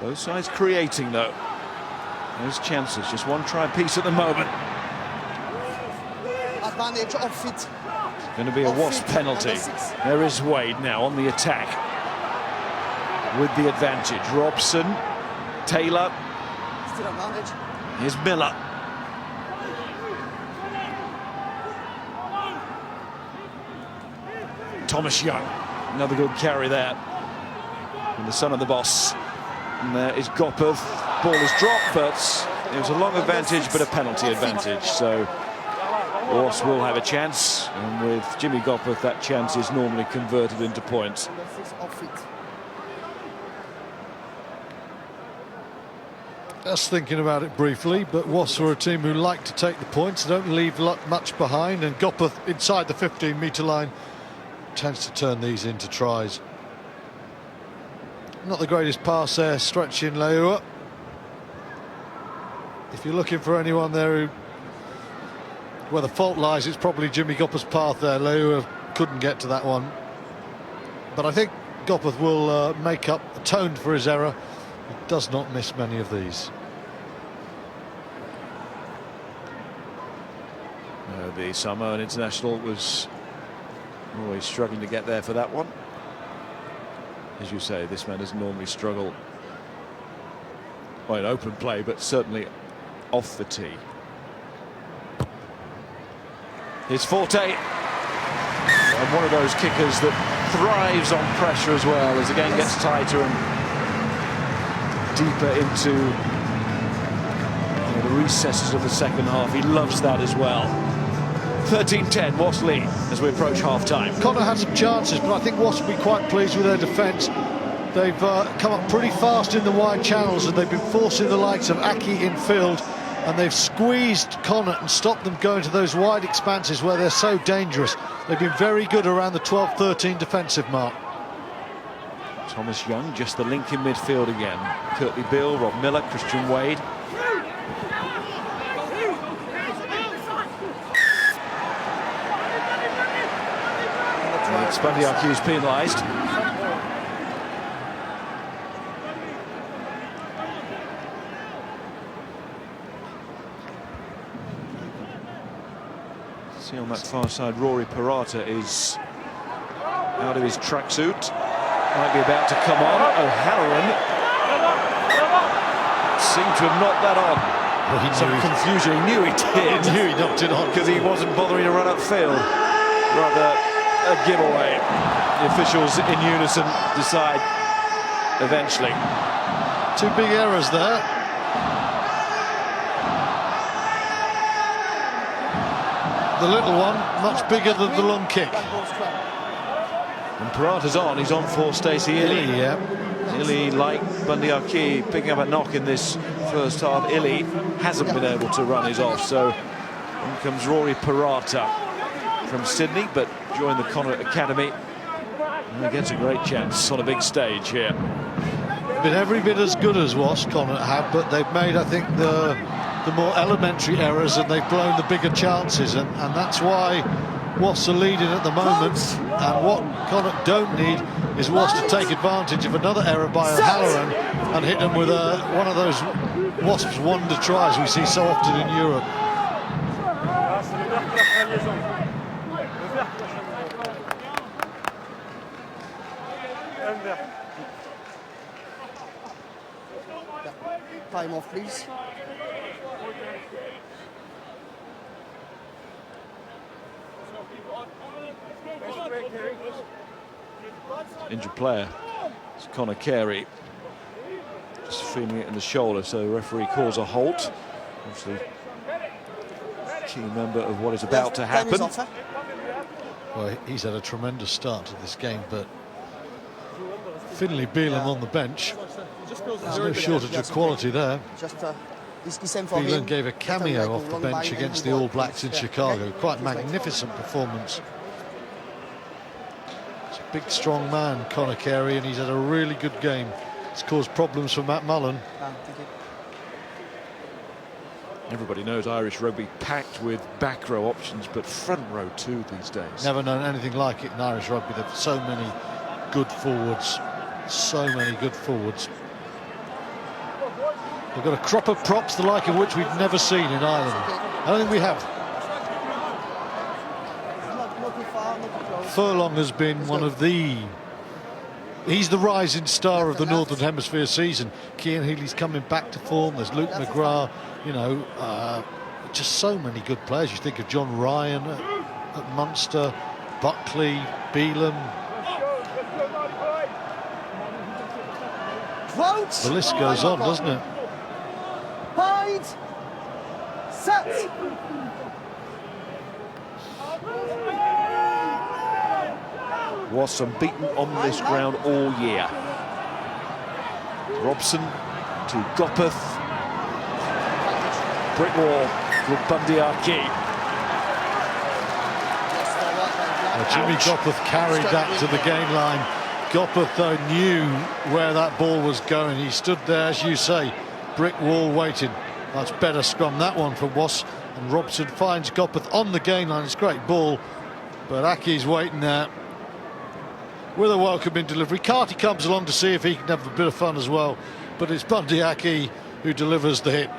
Both sides creating, though. Those chances, just one try piece at the moment. Advantage off it. Going to be a Wasp penalty. There is Wade now on the attack with the advantage. Robson, Taylor. Still advantage. Here's Miller. Thomas Young, another good carry there. And the son of the boss. And there is Gopeth. Ball is dropped, but it was a long advantage, but a penalty advantage. So Wasps will have a chance, and with Jimmy Gopeth, that chance is normally converted into points. Just thinking about it briefly, but Wasps are a team who like to take the points, they don't leave much behind, and Gopeth inside the 15-metre line tends to turn these into tries. Not the greatest pass there, stretching Leua. If you're looking for anyone there who Where the fault lies, it's probably Jimmy Gopperth's path there. Lou couldn't get to that one. But I think Gopperth will make up, atoned for his error. He does not miss many of these. The Samoan international was always struggling to get there for that one. As you say, this man doesn't normally struggle in open play, but certainly off the tee. His forte, and one of those kickers that thrives on pressure as well, as the game gets tighter and deeper into the recesses of the second half. He loves that as well. 13-10, Wasps lead as we approach half-time. Connacht had some chances, but I think Wasps will be quite pleased with their defence. They've come up pretty fast in the wide channels, and they've been forcing the likes of Aki in field, and they've squeezed Connacht and stopped them going to those wide expanses where they're so dangerous. They've been very good around the 12-13 defensive mark. Thomas Young, just the link in midfield again. Curtly Bill, Rob Miller, Christian Wade. Spandiaki is penalised. See on that far side, Rory Parata is out of his tracksuit. Might be about to come on. O'Halloran seemed to have knocked that on. Well, he Some confusion. He knew he did. He knew he knocked it on because he wasn't bothering to run upfield. Rather a giveaway. The officials in unison decide eventually. Two big errors there. The little one, much bigger than the long kick. And Parata's on, he's on for Stacey Illy. Yeah. Illy, like Bundyaki, picking up a knock in this first half. Illy hasn't been able to run his off, so in comes Rory Parata from Sydney, but joined the Connacht Academy. And he gets a great chance on a big stage here. Been every bit as good as Wasps Connacht have, but they've made, I think, the more elementary errors, and they've blown the bigger chances, and that's why Wasps are leading at the moment. And what Connacht don't need is Wasps to take advantage of another error by O'Halloran and hit them with one of those Wasps wonder tries we see so often in Europe. Time off, please. Injured player, it's Conor Carey, just feeling it in the shoulder, so the referee calls a halt. Obviously, key member of what is about to happen. Well, he's had a tremendous start to this game, but Finlay Beelum on the bench. There's no shortage of quality there. Beelum gave a cameo off the bench against the All Blacks in Chicago. Quite magnificent performance. It's a big, strong man, Conor Carey, and he's had a really good game. It's caused problems for Matt Mullen. Everybody knows Irish rugby packed with back row options, but front row too these days. Never known anything like it in Irish rugby. There are so many good forwards. So many good forwards. We've got a crop of props, the like of which we've never seen in Ireland. I don't think we have. Furlong has been one of the... He's the rising star of the Northern Hemisphere season. Cian Healy's coming back to form. There's Luke McGrath. You know, just so many good players. You think of John Ryan at Munster, Buckley, Beelum. The list goes on, doesn't it? Point. Set. Was unbeaten on this ground all year. Robson to Gopperth. Brick wall for Bundyaki. Jimmy Gopperth carried that to the gain line. Gopperth, though, knew where that ball was going. He stood there, as you say, brick wall waiting. That's better scrum, that one, for Wasps. And Robson finds Gopeth on the gain line. It's a great ball, but Aki's waiting there with a welcoming delivery. Carty comes along to see if he can have a bit of fun as well, but it's Bundy Aki who delivers the hit.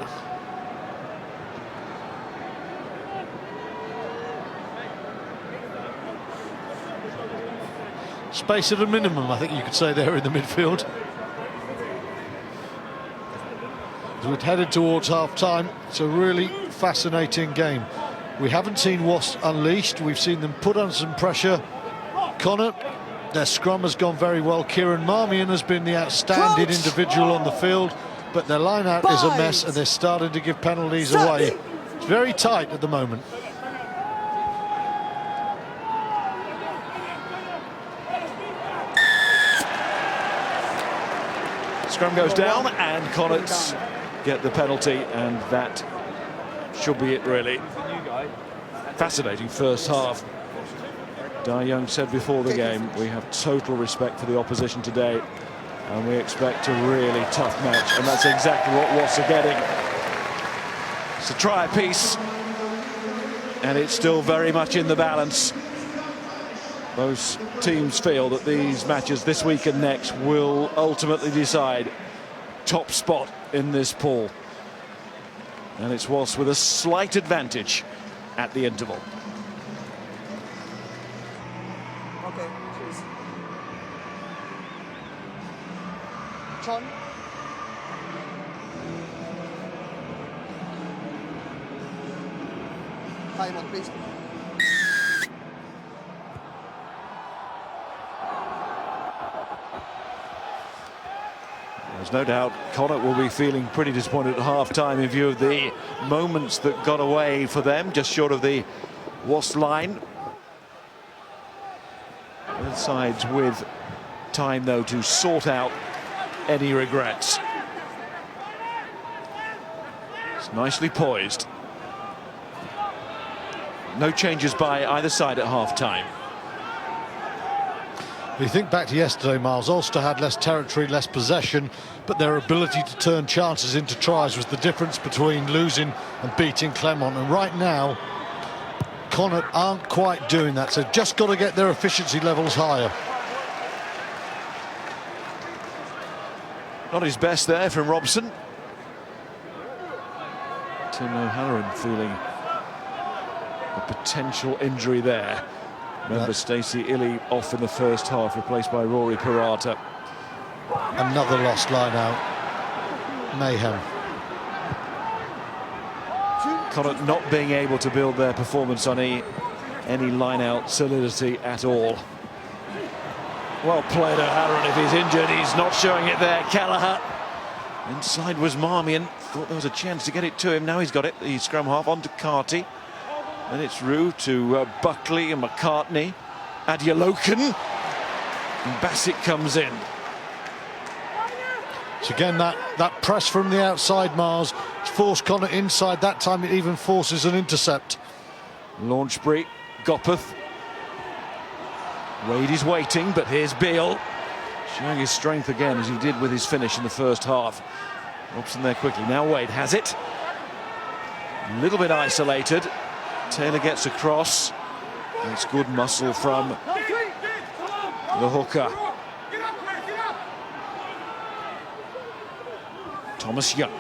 Space at a minimum, I think you could say, there in the midfield. As we'd headed towards half-time, it's a really fascinating game. We haven't seen Wasps unleashed. We've seen them put on some pressure. Connacht, their scrum has gone very well. Kieran Marmion has been the outstanding individual on the field, but their line-out is a mess, and they're starting to give penalties away. It's very tight at the moment. Scrum goes down and Connacht get the penalty, and that should be it, really. Fascinating first half. Dai Young said before the game, we have total respect for the opposition today and we expect a really tough match, and that's exactly what Wasps are getting. It's a try apiece and it's still very much in the balance. Most teams feel that these matches this week and next will ultimately decide top spot in this pool. And it's Wasps with a slight advantage at the interval. Okay, cheers. John? Time out, please. There's no doubt Connacht will be feeling pretty disappointed at half-time in view of the moments that got away for them, just short of the Wasps line. Both sides with time, though, to sort out any regrets. It's nicely poised. No changes by either side at half-time. You think back to yesterday, Miles, Ulster had less territory, less possession, but their ability to turn chances into tries was the difference between losing and beating Clermont. And right now, Connacht aren't quite doing that, so just got to get their efficiency levels higher. Not his best there from Robson. Tim O'Halloran feeling a potential injury there. Remember, Stacey Illy off in the first half, replaced by Rory Parata. Another lost line out. Mayhem. Connacht not being able to build their performance on any line-out solidity at all. Well played, O'Halloran. If he's injured, he's not showing it there. Callagher. Inside was Marmion. Thought there was a chance to get it to him. Now he's got it. The scrum half onto Carty. Then it's Rue to Buckley and McCartney. Adyaloken. And Bassett comes in. So again, that press from the outside, Miles, forced Connacht inside. That time it even forces an intercept. Launchbury, Gopeth. Wade is waiting, but here's Beale. Showing his strength again, as he did with his finish in the first half. Robson there quickly. Now Wade has it. A little bit isolated. Taylor gets across. It's good muscle from the hooker. Thomas Young.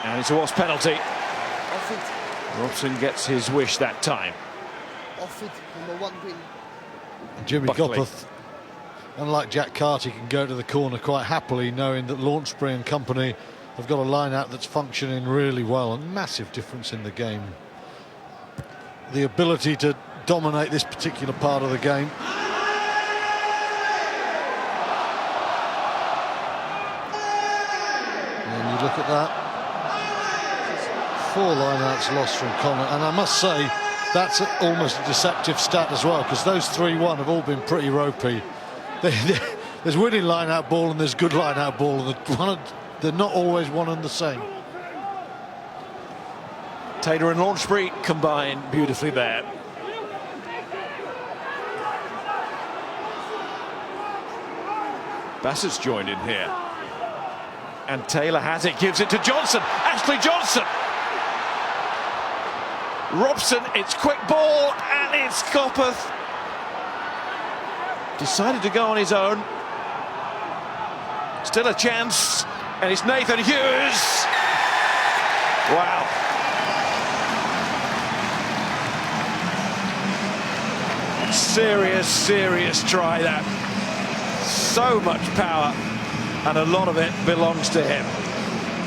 And it's a Wasps penalty. Off it. Robson gets his wish that time. Off it. Number 1 green. Jimmy Buckley. Gopeth, unlike Jack Carty, can go to the corner quite happily, knowing that Launchbury and company have got a line-out that's functioning really well. A massive difference in the game. The ability to dominate this particular part of the game. And you look at that. 4 line-outs lost from Connacht, and I must say that's almost a deceptive stat as well, because those 3-1 have all been pretty ropey. There's winning line-out ball and there's good line-out ball, and they're not always one and the same. Taylor and Launchbury combine beautifully there. Bassett's joined in here. And Taylor has it, gives it to Johnson. Ashley Johnson. Robson, it's quick ball, and it's Gopeth. Decided to go on his own. Still a chance, and it's Nathan Hughes. Wow. Serious try that. So much power, and a lot of it belongs to him.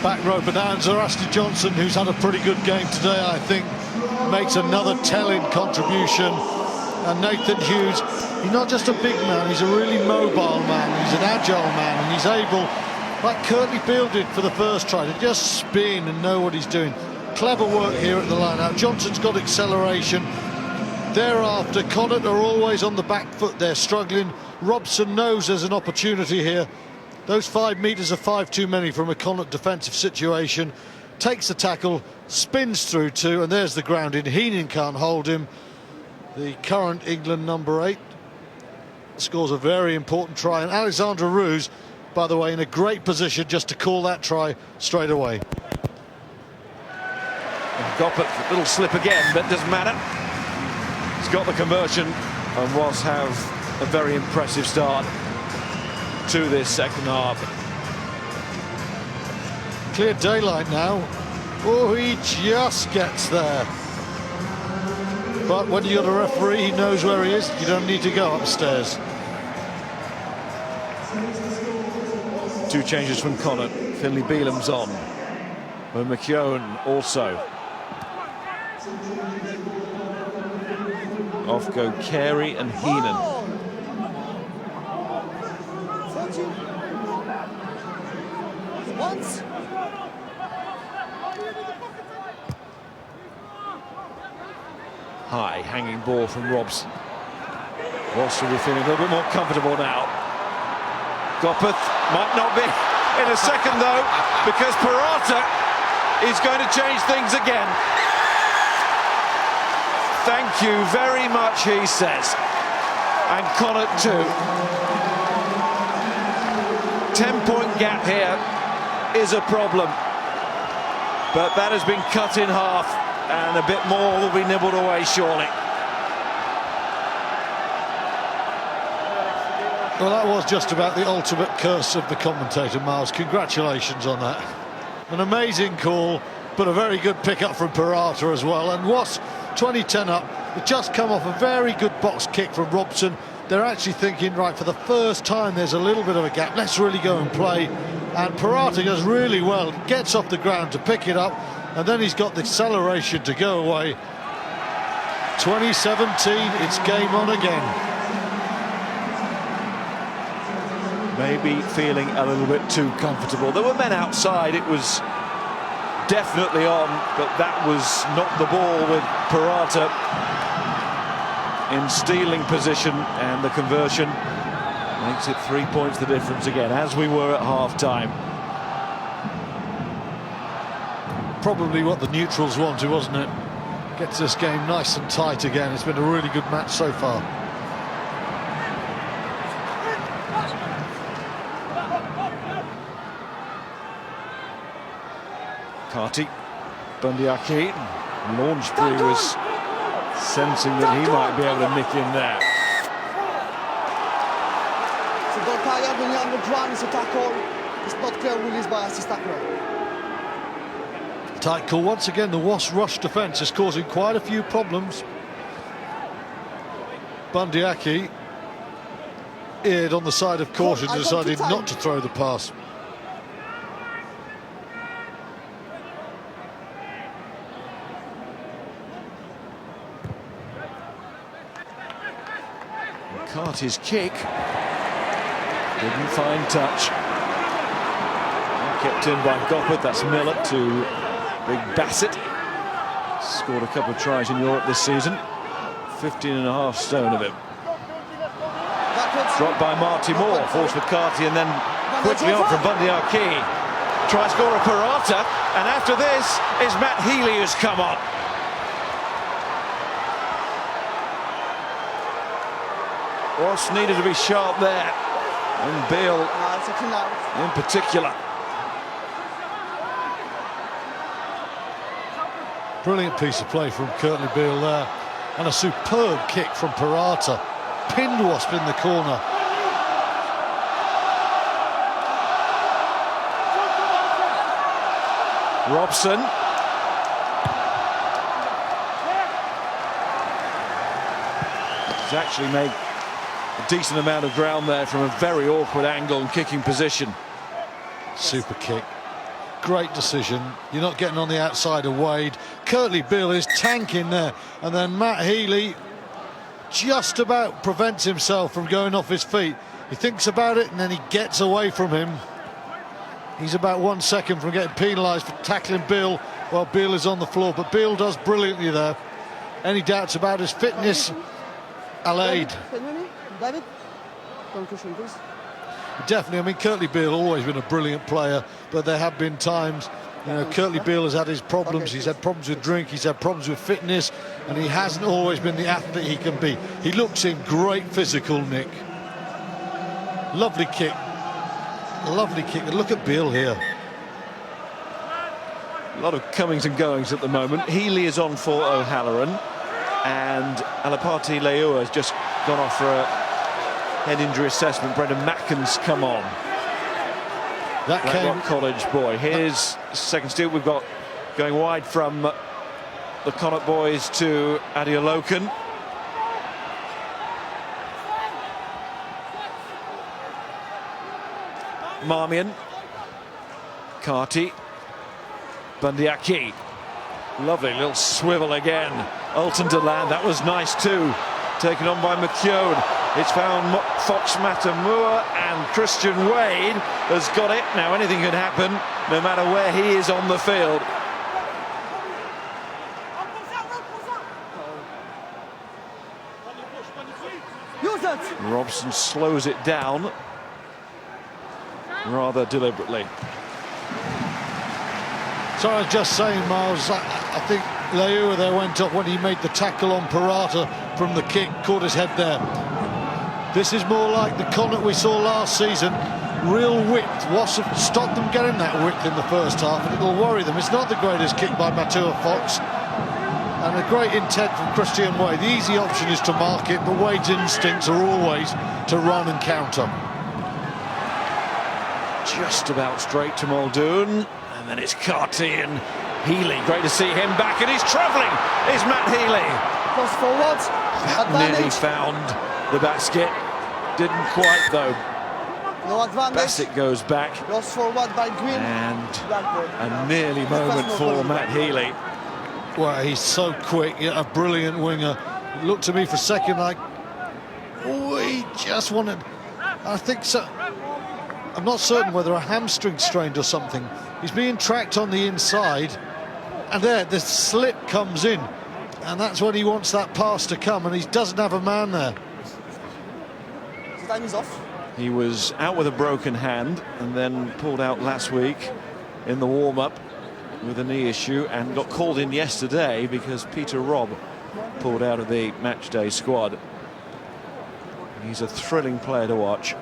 Back row bonanza. Ashley Johnson, who's had a pretty good game today, I think, makes another telling contribution. And Nathan Hughes, he's not just a big man, he's a really mobile man, he's an agile man, and he's able, like Curtly Beale did for the first try, to just spin and know what he's doing. Clever work here at the line-out. Johnson's got acceleration. Thereafter, Connacht are always on the back foot, they're struggling. Robson knows there's an opportunity here. Those 5 metres are 5 too many from a Connacht defensive situation. Takes the tackle, spins through 2, and there's the grounding. Heenan can't hold him. The current England number 8 scores a very important try, and Alexandra Roos, by the way, in a great position just to call that try straight away. And Gopeth, little slip again, but doesn't matter. He's got the conversion, and Wasps have a very impressive start to this second half. Clear daylight now. Oh, he just gets there. But when you've got a referee, he knows where he is. You don't need to go upstairs. 2 changes from Connacht. Finlay Beelam's on. And McKeown also. Off go Carey and Heenan. Once. High hanging ball from Robson. Wasps will be feeling a little bit more comfortable now. Gopeth might not be in a second though, because Parata is going to change things again. Thank you very much, he says. And Connacht too. 10-point gap here is a problem, but that has been cut in half, and a bit more will be nibbled away surely. Well, that was just about the ultimate curse of the commentator, Miles. Congratulations on that. An amazing call, but a very good pick-up from Parata as well. And Wasps 20-10 up. They've just come off a very good box kick from Robson. They're actually thinking, right, for the first time there's a little bit of a gap, let's really go and play. And Parata does really well, gets off the ground to pick it up, and then he's got the acceleration to go away. 2017, it's game on again. Maybe feeling a little bit too comfortable. There were men outside, it was definitely on, but that was not the ball with Parata in stealing position, and the conversion makes it 3 points the difference again, as we were at half-time. Probably what the neutrals wanted, wasn't it? Gets this game nice and tight again. It's been a really good match so far. Carty, Bundyaki, Launchbury was sensing that he might be able to nick in there. So got tired when you're on the ground, it's a tackle. It's not clear release by assist tackler. Tight call once again. The Wasps rush defence is causing quite a few problems. Bundyaki eared on the side of caution, decided not to throw the pass. Carty's kick didn't find touch. Kept in by Gopeth. That's Miller to Big Bassett. Scored a couple of tries in Europe this season. 15.5 stone of him. Dropped by Marty Moore, forced with Carty, and then quickly on from Bundyaki. Try scorer Parata, and after this is Matt Healy who's come on. Ross needed to be sharp there, and Beale in particular. Brilliant piece of play from Curtly Beale there. And a superb kick from Parata. Pinned Wasp in the corner. Robson. He's actually made a decent amount of ground there from a very awkward angle and kicking position. Super kick. Great decision. You're not getting on the outside of Wade. Curtly Beale is tanking there. And then Matt Healy just about prevents himself from going off his feet. He thinks about it and then he gets away from him. He's about 1 second from getting penalised for tackling Beale while Beale is on the floor. But Beale does brilliantly there. Any doubts about his fitness? Allayed. David, concussion, please. Definitely. I mean, Curtly Beale always been a brilliant player, but there have been times, you know, Curtly Beale has had his problems. He's had problems with drink, he's had problems with fitness, and he hasn't always been the athlete he can be. He looks in great physical nick. Lovely kick. Lovely kick. Look at Beale here. A lot of comings and goings at the moment. Healy is on for O'Halloran, and Alapati Leua has just gone off for a head injury assessment. Brendan Macken's come on. That came... Blackrock College boy. Here's second steal. We've got going wide from the Connacht boys to Adeolokan. Marmion. Carty. Bundyaki. Lovely little swivel again. Ulton to land. That was nice too. Taken on by McKeown. It's found Fox Matamua, and Christian Wade has got it. Now anything can happen no matter where he is on the field. Robson slows it down rather deliberately. So I was just saying, Miles, I think Leua there went up when he made the tackle on Parata from the kick, caught his head there. This is more like the Connacht we saw last season. Real width. Wasps have stopped them getting that width in the first half, and it'll worry them. It's not the greatest kick by Matua Fox. And a great intent from Christian Wade. The easy option is to mark it, but Wade's instincts are always to run and counter. Just about straight to Muldoon, and then it's Carty and Healy. Great to see him back, and he's travelling. Is Matt Healy. Cross forward. Nearly found the basket. Didn't quite though. No advantage. Bassett goes back. Cross forward by Green. And a nearly moment for Matt Healy. Well, he's so quick, a brilliant winger. It looked to me for a second like, oh, he just wanted, I think so. I'm not certain whether a hamstring strained or something. He's being tracked on the inside, and there, the slip comes in, and that's when he wants that pass to come, and he doesn't have a man there. The time is off. He was out with a broken hand and then pulled out last week in the warm-up with a knee issue, and got called in yesterday because Peter Robb pulled out of the matchday squad. He's a thrilling player to watch.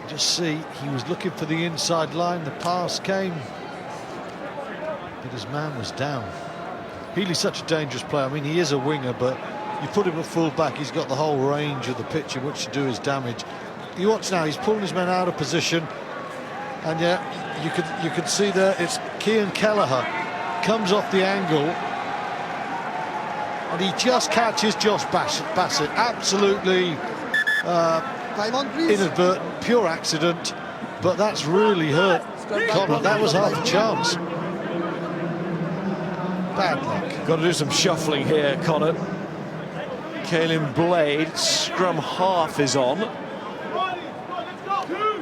Just see, he was looking for the inside line, the pass came, but his man was down. Healy's such a dangerous player. I mean, he is a winger, but you put him at full back, he's got the whole range of the pitch in which to do his damage. You watch now, he's pulling his men out of position, and yeah, you could see there, it's Cian Kelleher, comes off the angle, and he just catches Josh Bassett. Absolutely Time on, please. inadvertent, pure accident, but that's really hurt Connacht. That was half a chance. Bad luck. Got to do some shuffling here, Connacht. Caelan Blade, scrum half is on.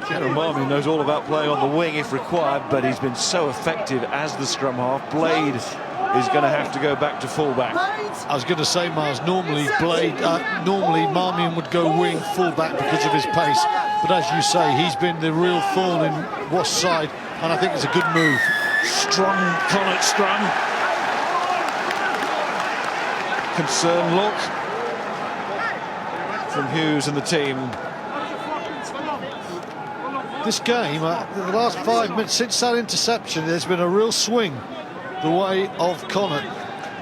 Kieran Marmion knows all about playing on the wing if required, but he's been so effective as the scrum half. Blade is going to have to go back to fullback. I was going to say, Miles, normally Marmion would go wing fullback because of his pace, but as you say, he's been the real thorn in Wasp's side, and I think it's a good move. Strong Connacht scrum. Concerned look from Hughes and the team. This game, the last 5 minutes since that interception, there's been a real swing the way of Connacht.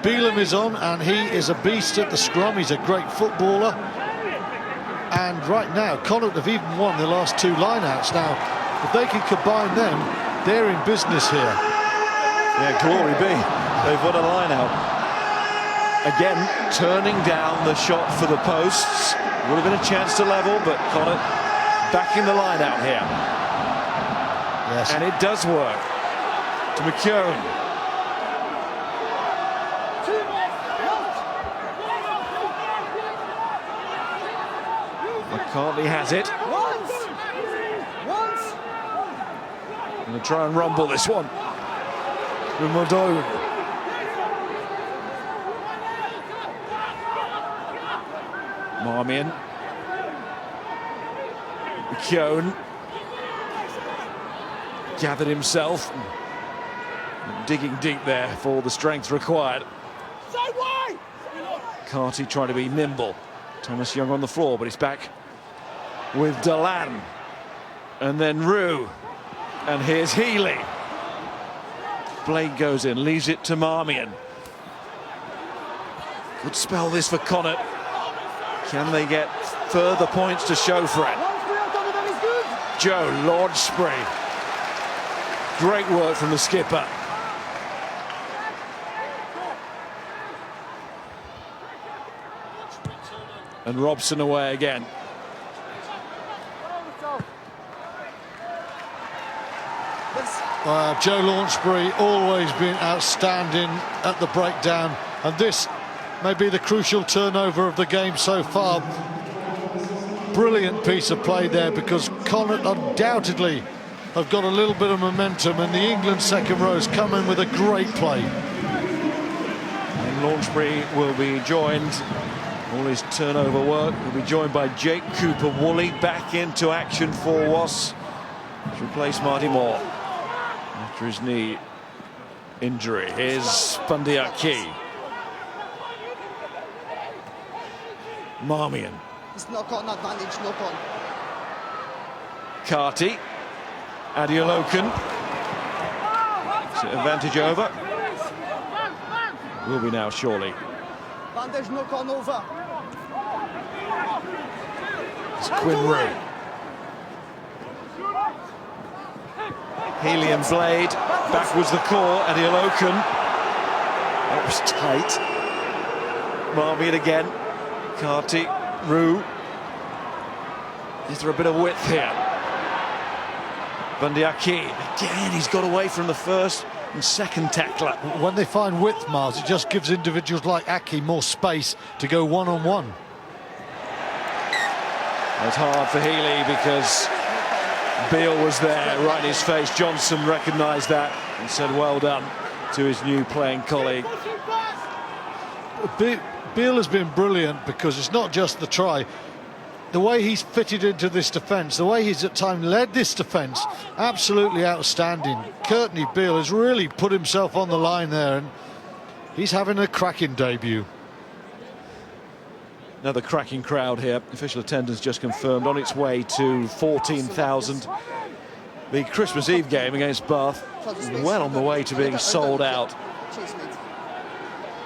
Beelum is on, and he is a beast at the scrum. He's a great footballer. And right now, Connacht have even won the last 2 line-outs. Now, if they can combine them, they're in business here. Yeah, glory be. They've won a line-out. Again, turning down the shot for the posts. Would have been a chance to level, but Connacht backing the line-out here. Yes. And it does work. To McKeown. McCartney has it. Going to try and rumble this one. With Modone. Marmion. McKeown. Gathered himself. Digging deep there for the strength required. Carty trying to be nimble. Thomas Young on the floor, but he's back with Delan. And then Roux. And here's Healy. Blade goes in, leaves it to Marmion. Good spell this for Connacht. Can they get further points to show for it? Joe Lordspree. Great work from the skipper. And Robson away again. Joe Lordspree always been outstanding at the breakdown, and this may be the crucial turnover of the game so far. Brilliant piece of play there, because Connacht undoubtedly have got a little bit of momentum, and the England second row is coming with a great play. And Lordspree will be joined, all his turnover work, will be joined by Jake Cooper-Woolley back into action for Wasps to replace Marty Moore after his knee injury. Here's Bundyaki. Marmion. It's knock on advantage, knock on. Carty. Adeoloken. Advantage over. Will be now, surely. Advantage, knock on over. It's Quinn Roux. Healy and Blade. Backwards the core. Adeoloken. That was tight. Marmion again. Carty. Roux. Is there a bit of width here? Bundyaki. Again, he's got away from the first and second tackler. When they find width, Miles, it just gives individuals like Aki more space to go one-on-one. It's hard for Healy because Beale was there right in his face. Johnson recognised that and said well done to his new playing colleague. Beale has been brilliant, because it's not just the try. The way he's fitted into this defence, the way he's at times led this defence, absolutely outstanding. Courtney Beale has really put himself on the line there, and he's having a cracking debut. Another cracking crowd here. Official attendance just confirmed on its way to 14,000. The Christmas Eve game against Bath is well on the way to being sold out.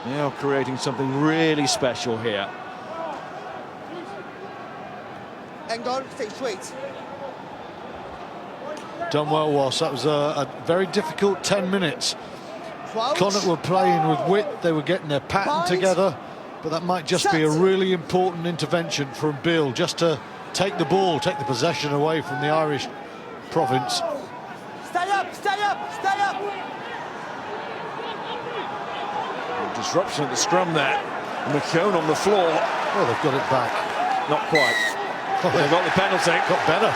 Now creating something really special here. Angle, stay straight. Done well, Wasps. That was a very difficult 10 minutes. Crouch. Connacht were playing with width, they were getting their pattern together, but that might just be a really important intervention from Beale, just to take the ball, take the possession away from the Irish province. Stay up, stay up, stay up. Disruption at the scrum there. McKeown on the floor. Oh, they've got it back. Not quite. Oh, They've got the penalty. got better.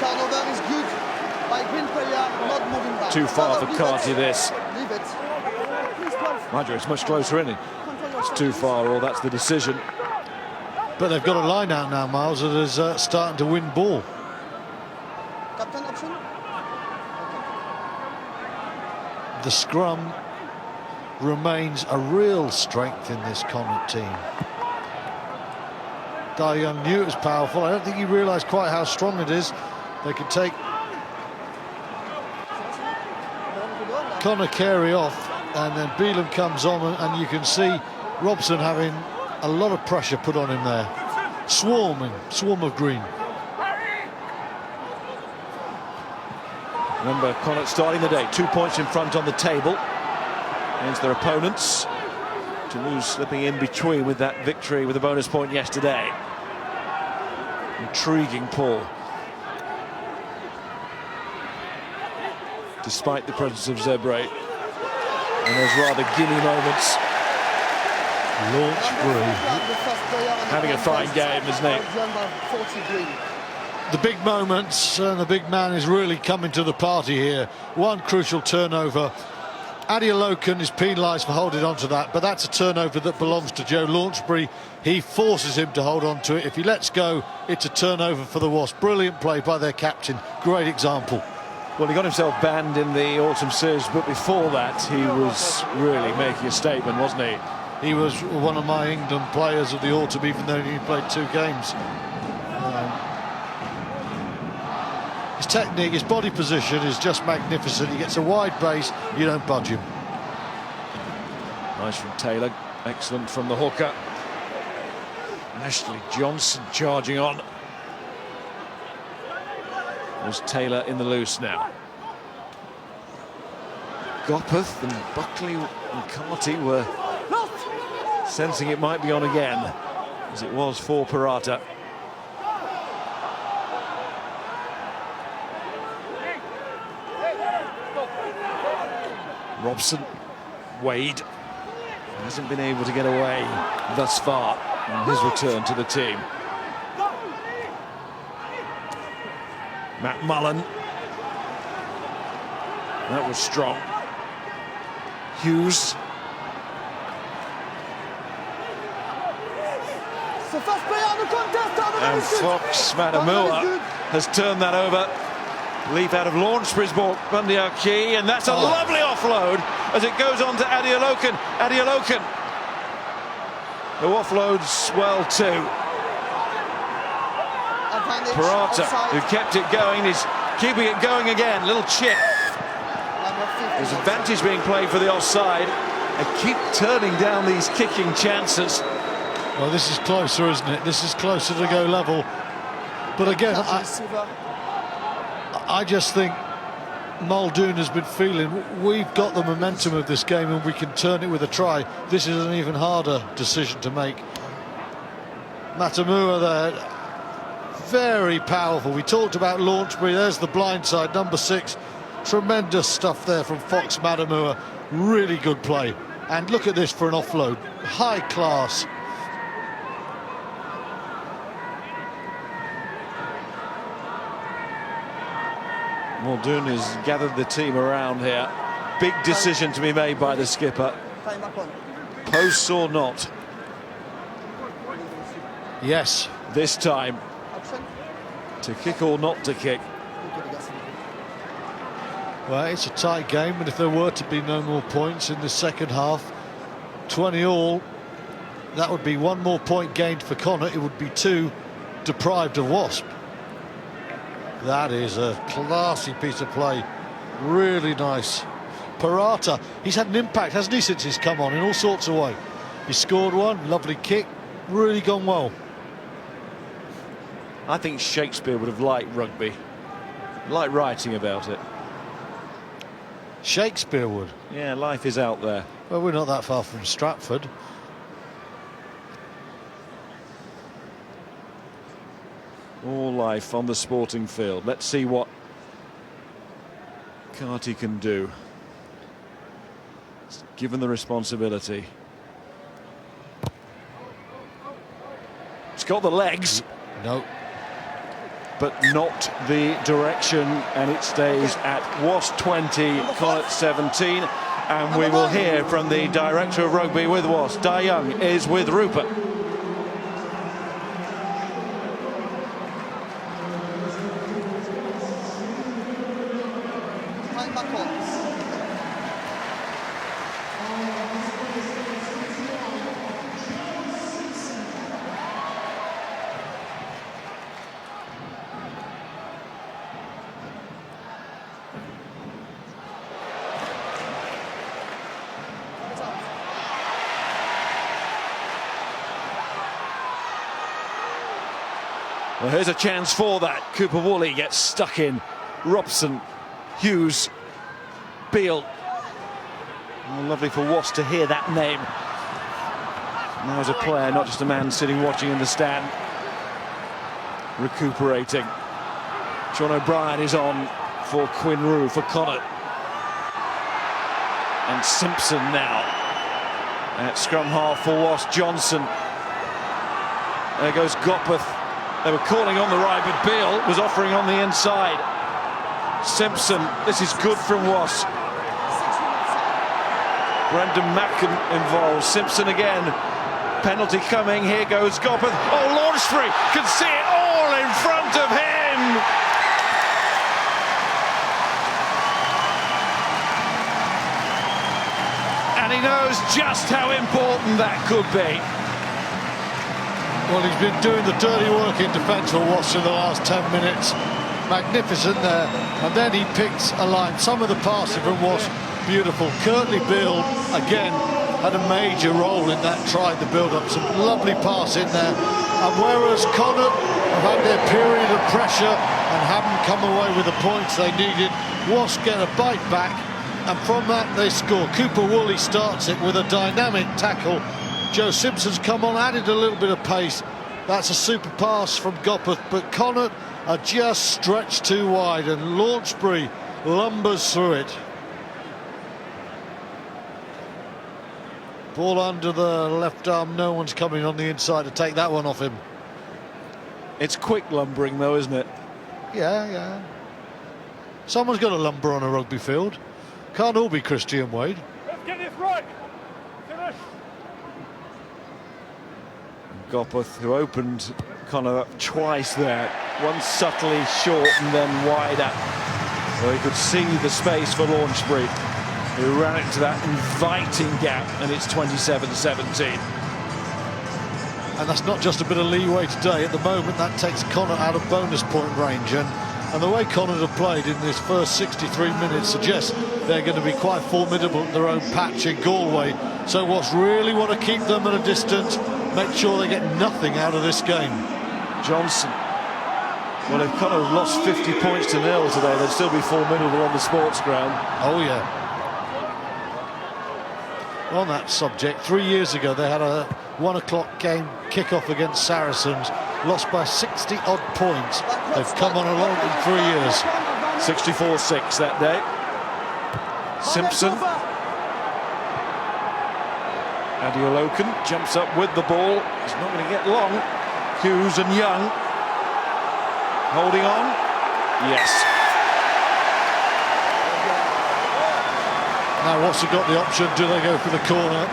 Turnover is good by green player, not moving back. Too far for Leave Carty, it. this. Leave it. Mind you, it's much closer, isn't it? It's too far, or that's the decision. But they've got a line out now, Miles, that is starting to win ball. Captain option. The scrum remains a real strength in this Connacht team. Da Young knew it was powerful. I don't think he realised quite how strong it is. They could take Connor Carey off, and then Beelum comes on, and you can see Robson having a lot of pressure put on him there. Swarm of green. Remember, Connacht starting the day 2 points in front on the table against their opponents. Toulouse slipping in between with that victory with a bonus point yesterday. Intriguing, Paul. Despite the presence of Zebre. And those rather giddy moments. Launchbury having a fine game, isn't he? The big moments, and the big man is really coming to the party here. One crucial turnover. Adeolokan is penalised for holding on to that, but that's a turnover that belongs to Joe Launchbury. He forces him to hold on to it. If he lets go, it's a turnover for the Wasps. Brilliant play by their captain. Great example. Well, he got himself banned in the autumn series, but before that, he was really making a statement, wasn't he? He was one of my England players of the autumn, even though he played 2 games. His technique, his body position is just magnificent. He gets a wide base, you don't budge him. Nice from Taylor, excellent from the hooker. Ashley Johnson charging on. There's Taylor in the loose now. Gopeth and Buckley and Carty were sensing it might be on again, as it was for Parata. Robson, Wade, hasn't been able to get away thus far in his return to the team. Matt Mullen, that was strong. Hughes. And Fox Matamua has turned that over. Leap out of Launchbury's ball, Bundyaki, and that's a lovely offload as it goes on to Adeolokan. Adeolokan, who offloads well too. Parata, who kept it going, is keeping it going again. Little chip. There's advantage being played for the offside. They keep turning down these kicking chances. Well, this is closer, isn't it? This is closer to go level. But again, I just think Muldoon has been feeling we've got the momentum of this game and we can turn it with a try. This is an even harder decision to make. Matamua there, very powerful. We talked about Launchbury. There's the blind side, number 6. Tremendous stuff there from Fox Matamua. Really good play. And look at this for an offload. High class. Muldoon has gathered the team around here. Big decision to be made by the skipper. Posts or not. Yes. This time. To kick or not to kick. Well, it's a tight game, and if there were to be no more points in the second half, 20 all, that would be 1 more point gained for Connacht. It would be 2 deprived of Wasp. That is a classy piece of play. Really nice. Parata, he's had an impact, hasn't he, since he's come on in all sorts of ways. He scored one, lovely kick, really gone well. I think Shakespeare would have liked rugby, liked writing about it. Shakespeare would? Yeah, life is out there. Well, we're not that far from Stratford. All life on the sporting field. Let's see what Carty can do. Given the responsibility. It's got the legs. No. But not the direction, and it stays at Wasp 20, Connacht 17. And we will hear from the director of rugby with Wasp. Da Young is with Rupert. Well, here's a chance for that. Cooper Woolley gets stuck in. Robson, Hughes, Beale. Oh, lovely for Wasps to hear that name. Now as a player, not just a man sitting watching in the stand. Recuperating. John O'Brien is on for Quinn Roux, for Connacht. And Simpson now at scrum half for Wasps. Johnson. There goes Gopeth. They were calling on the right, but Beale was offering on the inside. Simpson, this is good from Wasps. Brendan Macken involved. Simpson again. Penalty coming. Here goes Gopeth. Oh, Launchbury can see it all in front of him. And he knows just how important that could be. Well, he's been doing the dirty work in defence for Wasps in the last 10 minutes. Magnificent there. And then he picks a line. Some of the passing from Wasps, beautiful. Curtly Beale, again, had a major role in that try, the build-up. Some lovely pass in there. And whereas Connacht have had their period of pressure and haven't come away with the points they needed, Wasps get a bite back. And from that, they score. Cooper Woolley starts it with a dynamic tackle. Joe Simpson's come on, added a little bit of pace. That's a super pass from Gopeth, but Connacht are just stretched too wide, and Launchbury lumbers through it. Ball under the left arm, no one's coming on the inside to take that one off him. It's quick lumbering though, isn't it? Yeah. Someone's got to lumber on a rugby field. Can't all be Christian Wade. Let's get this right. Finish. Gopeth, who opened Connacht up twice there, one subtly short and then wider. Well, he could see the space for Launchbury, who ran into that inviting gap, and it's 27-17. And that's not just a bit of leeway today. At the moment, that takes Connacht out of bonus point range. And the way Connacht have played in this first 63 minutes suggests they're going to be quite formidable at their own patch in Galway. So Wasps really want to keep them at a distance, make sure they get nothing out of this game. Johnson. Well, if Connacht have lost 50 points to 0 today, they'd still be formidable on the sports ground. Oh, yeah. On that subject, 3 years ago, they had a 1 o'clock game kick-off against Saracens, lost by 60-odd points. They've come on along in 3 years. 64-6 that day. Simpson. Adeoloken jumps up with the ball. He's not going to get long. Hughes and Young holding on. Yes. Now Wasps have got the option. Do they go for the corner?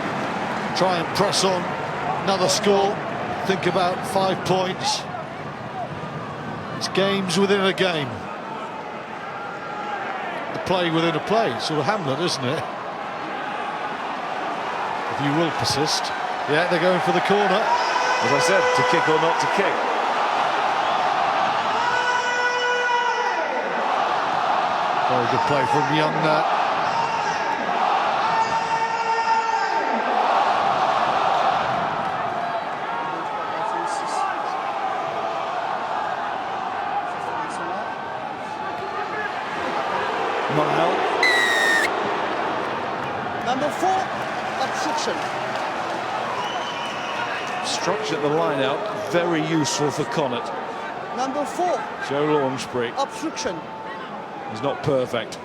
Try and press on. Another score. Think about 5 points. It's games within a game. The play within a play. Sort of Hamlet, isn't it? If you will persist. Yeah, they're going for the corner. As I said, to kick or not to kick. Very good play from Young there. Number 4, obstruction. Structure at the line out, very useful for Connacht. Number 4, Joe Launchbury obstruction. is not perfect.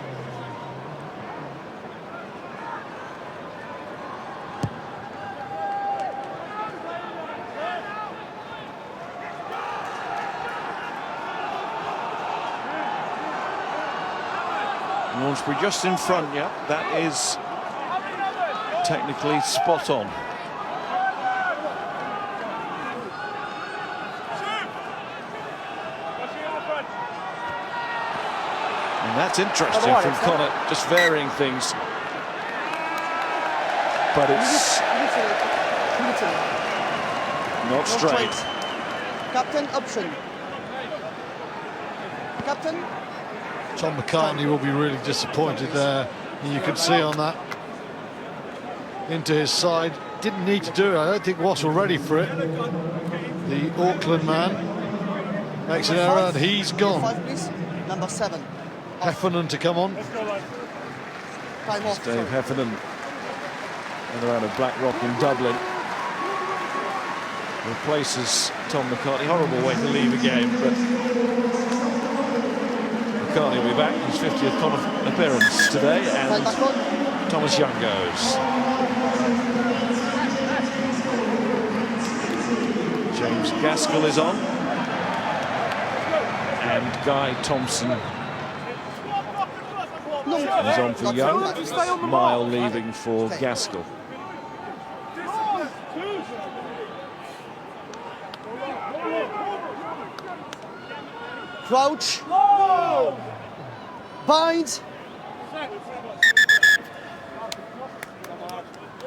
Launchbury just in front, yeah, that is technically spot on. And that's interesting from Connacht, just varying things. But it's not straight. Captain option. Captain. Tom McCartney will be really disappointed there. You can see on that. Into his side. Didn't need to do it. I don't think Wasps were ready for it. The Auckland man. Makes an error and he's gone. 5, please. Number 7. Heffernan to come on. Time off. Dave Heffernan, and out of Blackrock in Dublin, replaces Tom McCartney. Horrible way to leave a game, but McCartney will be back. His 50th Connacht appearance today, and Thomas Young goes. James Gaskell is on, and Guy Thompson is on for Young. Mile leaving for Gaskell. Crouch. Bind.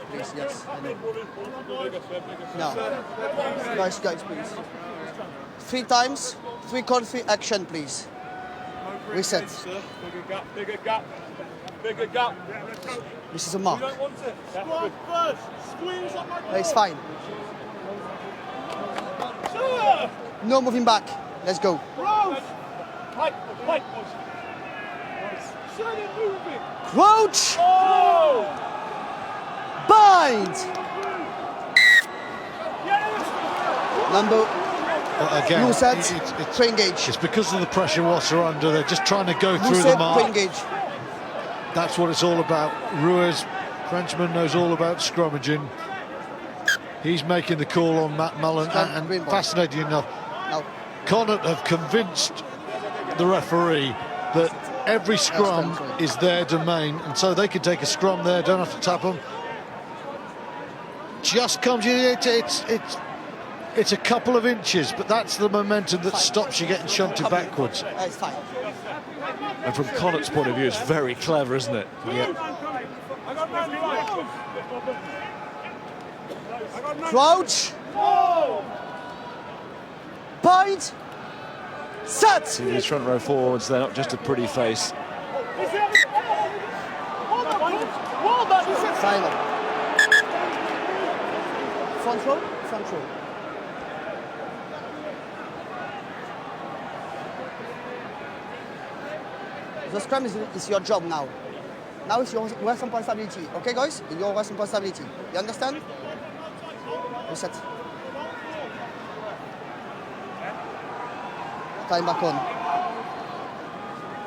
Please, yes. No. Nice guys, please. 3 times. 3 country action, please. Reset. Bigger gap. Bigger gap. This is a mark. Squad first. Squeeze on my It's fine. No moving back. Let's go. Fight. Moving. Crouch. Oh! Bind. Number. Again, Blue sets. Train gauge. It's because of the pressure Wasps are under. They're just trying to go Blue through set, the mark. train gauge. That's what it's all about. Ruiz, Frenchman, knows all about scrummaging. He's making the call on Matt Mullen, and fascinating enough, No. Connacht have convinced the referee that every scrum is their domain, and so they can take a scrum there, don't have to tap them. Just comes you, it's a couple of inches, but that's the momentum that stops you getting shunted backwards. It's fine. And from Connacht's point of view, it's very clever, isn't it? Yeah. Crouch. Bind. Set. See these front row forwards, they're not just a pretty face. Silent. Front row. Front row. The scrum is your job now. Now it's your responsibility. Okay, guys? Your responsibility. You understand? Reset. Time back on.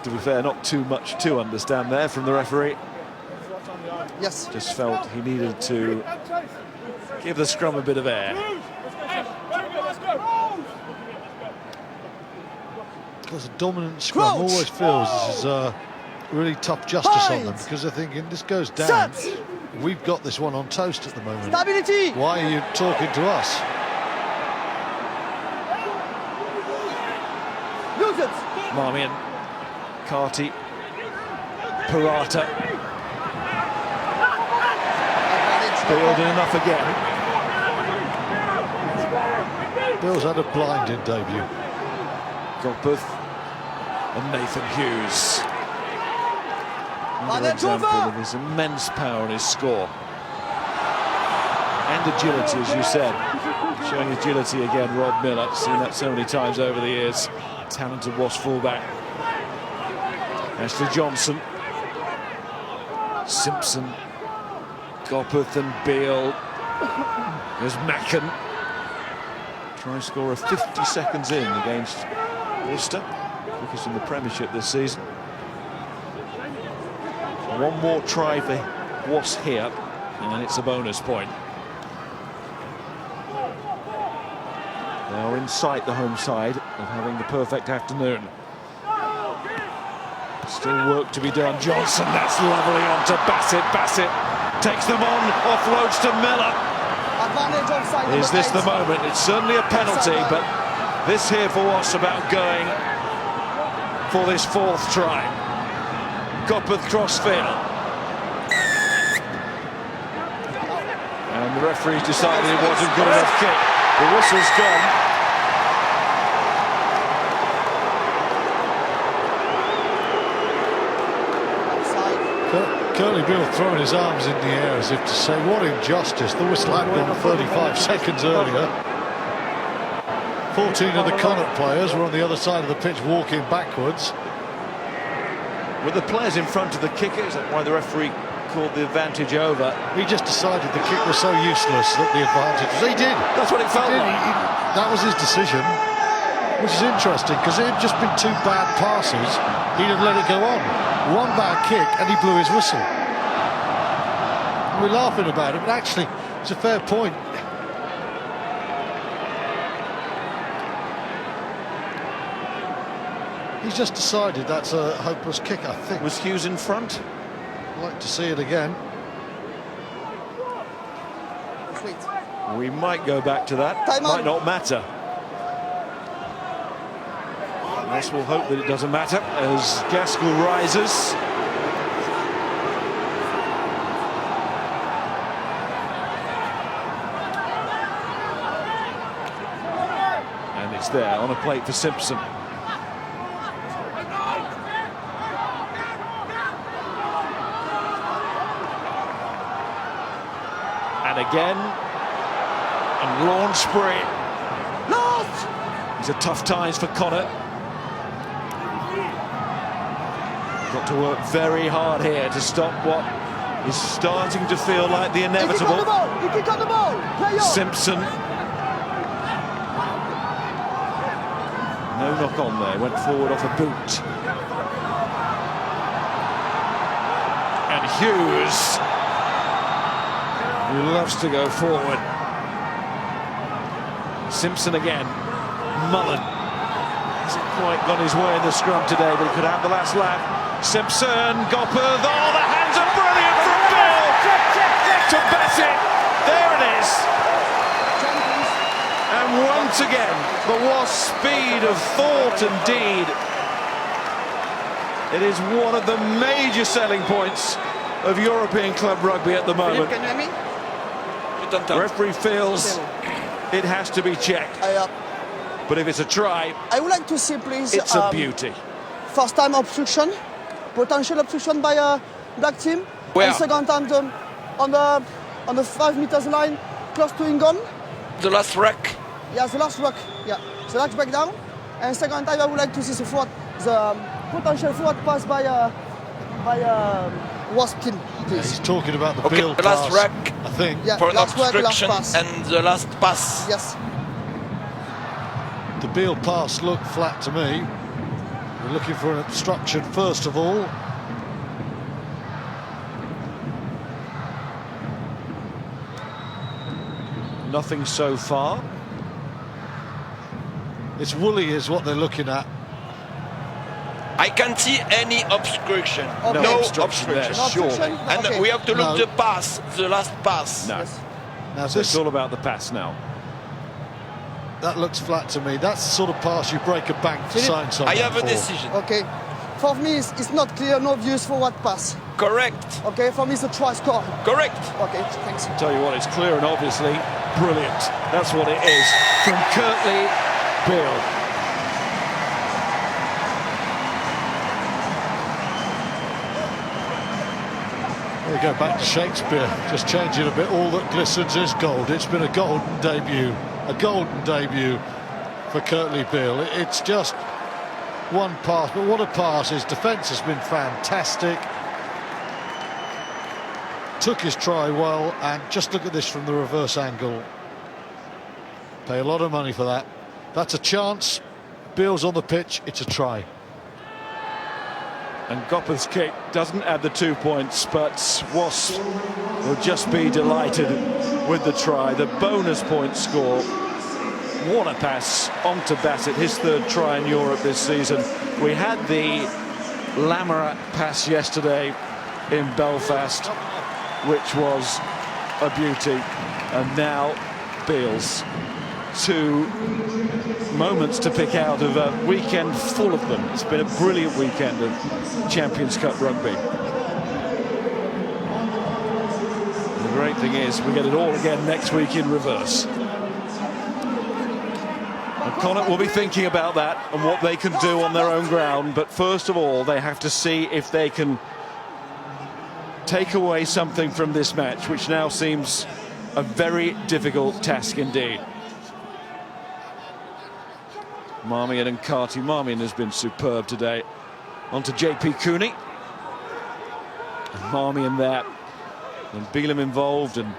To be fair, not too much to understand there from the referee. Yes. Just felt he needed to give the scrum a bit of air. Because a dominant scrum always feels this is a really tough justice on them, because they're thinking, this goes down, we've got this one on toast at the moment. Stability. Why are you talking to us? Lose it. Marmion, Carty, Parata. Building enough again. Bill's had a blinding debut. Gopeth and Nathan Hughes. Another example of his immense power and his score. And agility, as you said. Showing agility again, Rob Miller. I've seen that so many times over the years. Talented Wasps fullback. Ashley Johnson. Simpson. Gopeth and Beale. There's Macken. Try and score a 50 seconds in against Worcester, quickest in the Premiership this season. One more try for Wasps here, and it's a bonus point. They are in sight, the home side, of having the perfect afternoon. Still work to be done. Johnson, that's lovely on to Bassett. Bassett takes them on, offloads to Miller. Advantage offside. Is this the moment? It's certainly a penalty, but this here for Wasps about going for this 4th try. Gopeth crossfield. And the referee's decided it wasn't good enough kick. The whistle's gone. Curly Bill throwing his arms in the air as if to say, what injustice. The whistle had gone 35 seconds earlier. 14 of the Connacht players were on the other side of the pitch walking backwards. With the players in front of the kicker, is that why the referee called the advantage over? He just decided the kick was so useless that the advantage was... He did! That's what it felt like. That was his decision, which is interesting, because it had just been 2 bad passes. He'd have let it go on. 1 bad kick, and he blew his whistle. We're laughing about it, but actually, it's a fair point. He's just decided that's a hopeless kick, I think. Was Hughes in front? I'd like to see it again. We might go back to that. Time Might on. not matter. Unless we'll hope that it doesn't matter as Gaskell rises. And it's there on a plate for Simpson. And again, and launch spree. These are tough times for Connacht. Got to work very hard here to stop what is starting to feel like the inevitable. He kick on the ball. Play on. Simpson. No knock on there, went forward off a boot. And Hughes, who loves to go forward. Simpson again. Mullen hasn't quite gone his way in the scrum today, but he could have the last laugh. Simpson, Gopperth, oh, the hands are brilliant from Bill to Bassett. There it is. And once again, the Wasps' speed of thought and deed. It is one of the major selling points of European club rugby at the moment. Can you hear me? The referee feels it has to be checked. But if it's a try, I would like to see, please. it's a beauty. First time obstruction, potential obstruction by a black team. Where? And second time on the 5 meters line, close to Ingham. The last wreck. Yeah, the last rock. Yeah, the last breakdown. And second time, I would like to see the potential forward pass by Wasp team, please. He's talking about the Okay, Beale the last pass, wreck. I think. Yeah, For an last wreck, obstruction last pass. and the last pass. Yes. The Beale pass looked flat to me. We're looking for an obstruction first of all. Nothing so far. It's Woolley is what they're looking at. I can't see any obstruction. Okay. No obstruction there, No surely. obstruction? And Okay. we have to look No. the pass, the last pass. No, Yes. Now so it's this, all about the pass now. that looks flat to me. That's the sort of pass you break a bank to sign I something have a for. decision. Okay. For me, it's not clear, no views forward pass. Correct. Okay, for me, it's a try score. Correct. Okay, thanks. Tell you what, it's clear and obviously brilliant. That's what it is from Curtly Beale. We go back to Shakespeare, just changing a bit. All that glistens is gold. It's been a golden debut for Curtly Beale. It's just one pass, but what a pass. His defence has been fantastic. Took his try well, and just look at this from the reverse angle. Pay a lot of money for that. That's a chance. Beale's on the pitch, it's a try. And Gopperth's kick doesn't add the 2 points, but Wasps will just be delighted with the try. The bonus point score. What a pass onto Bassett, his 3rd try in Europe this season. We had the Lamara pass yesterday in Belfast, which was a beauty. And now Beale's. 2 moments to pick out of a weekend full of them. It's been a brilliant weekend of Champions Cup rugby. And the great thing is we get it all again next week in reverse. And Connacht will be thinking about that and what they can do on their own ground, but first of all they have to see if they can take away something from this match, which now seems a very difficult task indeed. Marmion and Carty. Marmion has been superb today. On to JP Cooney. And Marmion there. And Beelum involved, and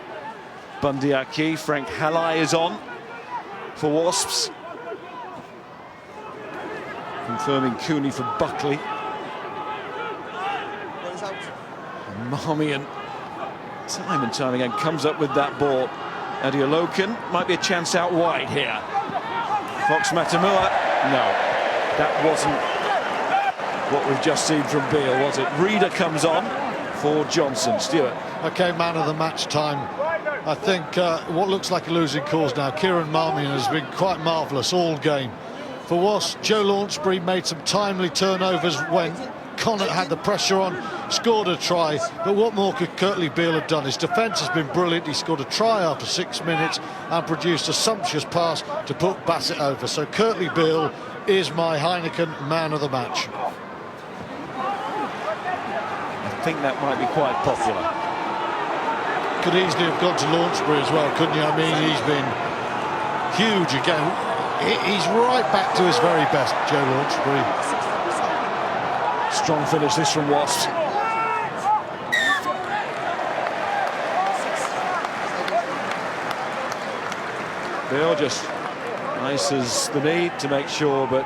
Bundyaki. Frank Halley is on for Wasps. Confirming Cooney for Buckley. And Marmion, time and time again, comes up with that ball. Adiolokin might be a chance out wide here. Fox Matamua, no, that wasn't what we've just seen from Beale, was it? Reader comes on for Johnson. Stuart. Okay, man of the match time. I think what looks like a losing cause now, Kieran Marmion has been quite marvellous all game. For Wasps, Joe Launchbury made some timely turnovers when Connacht had the pressure on, scored a try, but what more could Curtly Beale have done? His defence has been brilliant. He scored a try after 6 minutes and produced a sumptuous pass to put Bassett over. So Curtly Beale is my Heineken man of the match. I think that might be quite popular. Could easily have gone to Launchbury as well, couldn't you? I mean, he's been huge again. He's right back to his very best, Joe Launchbury. Strong finish this from Wasps. Bill just ices the knee to make sure, but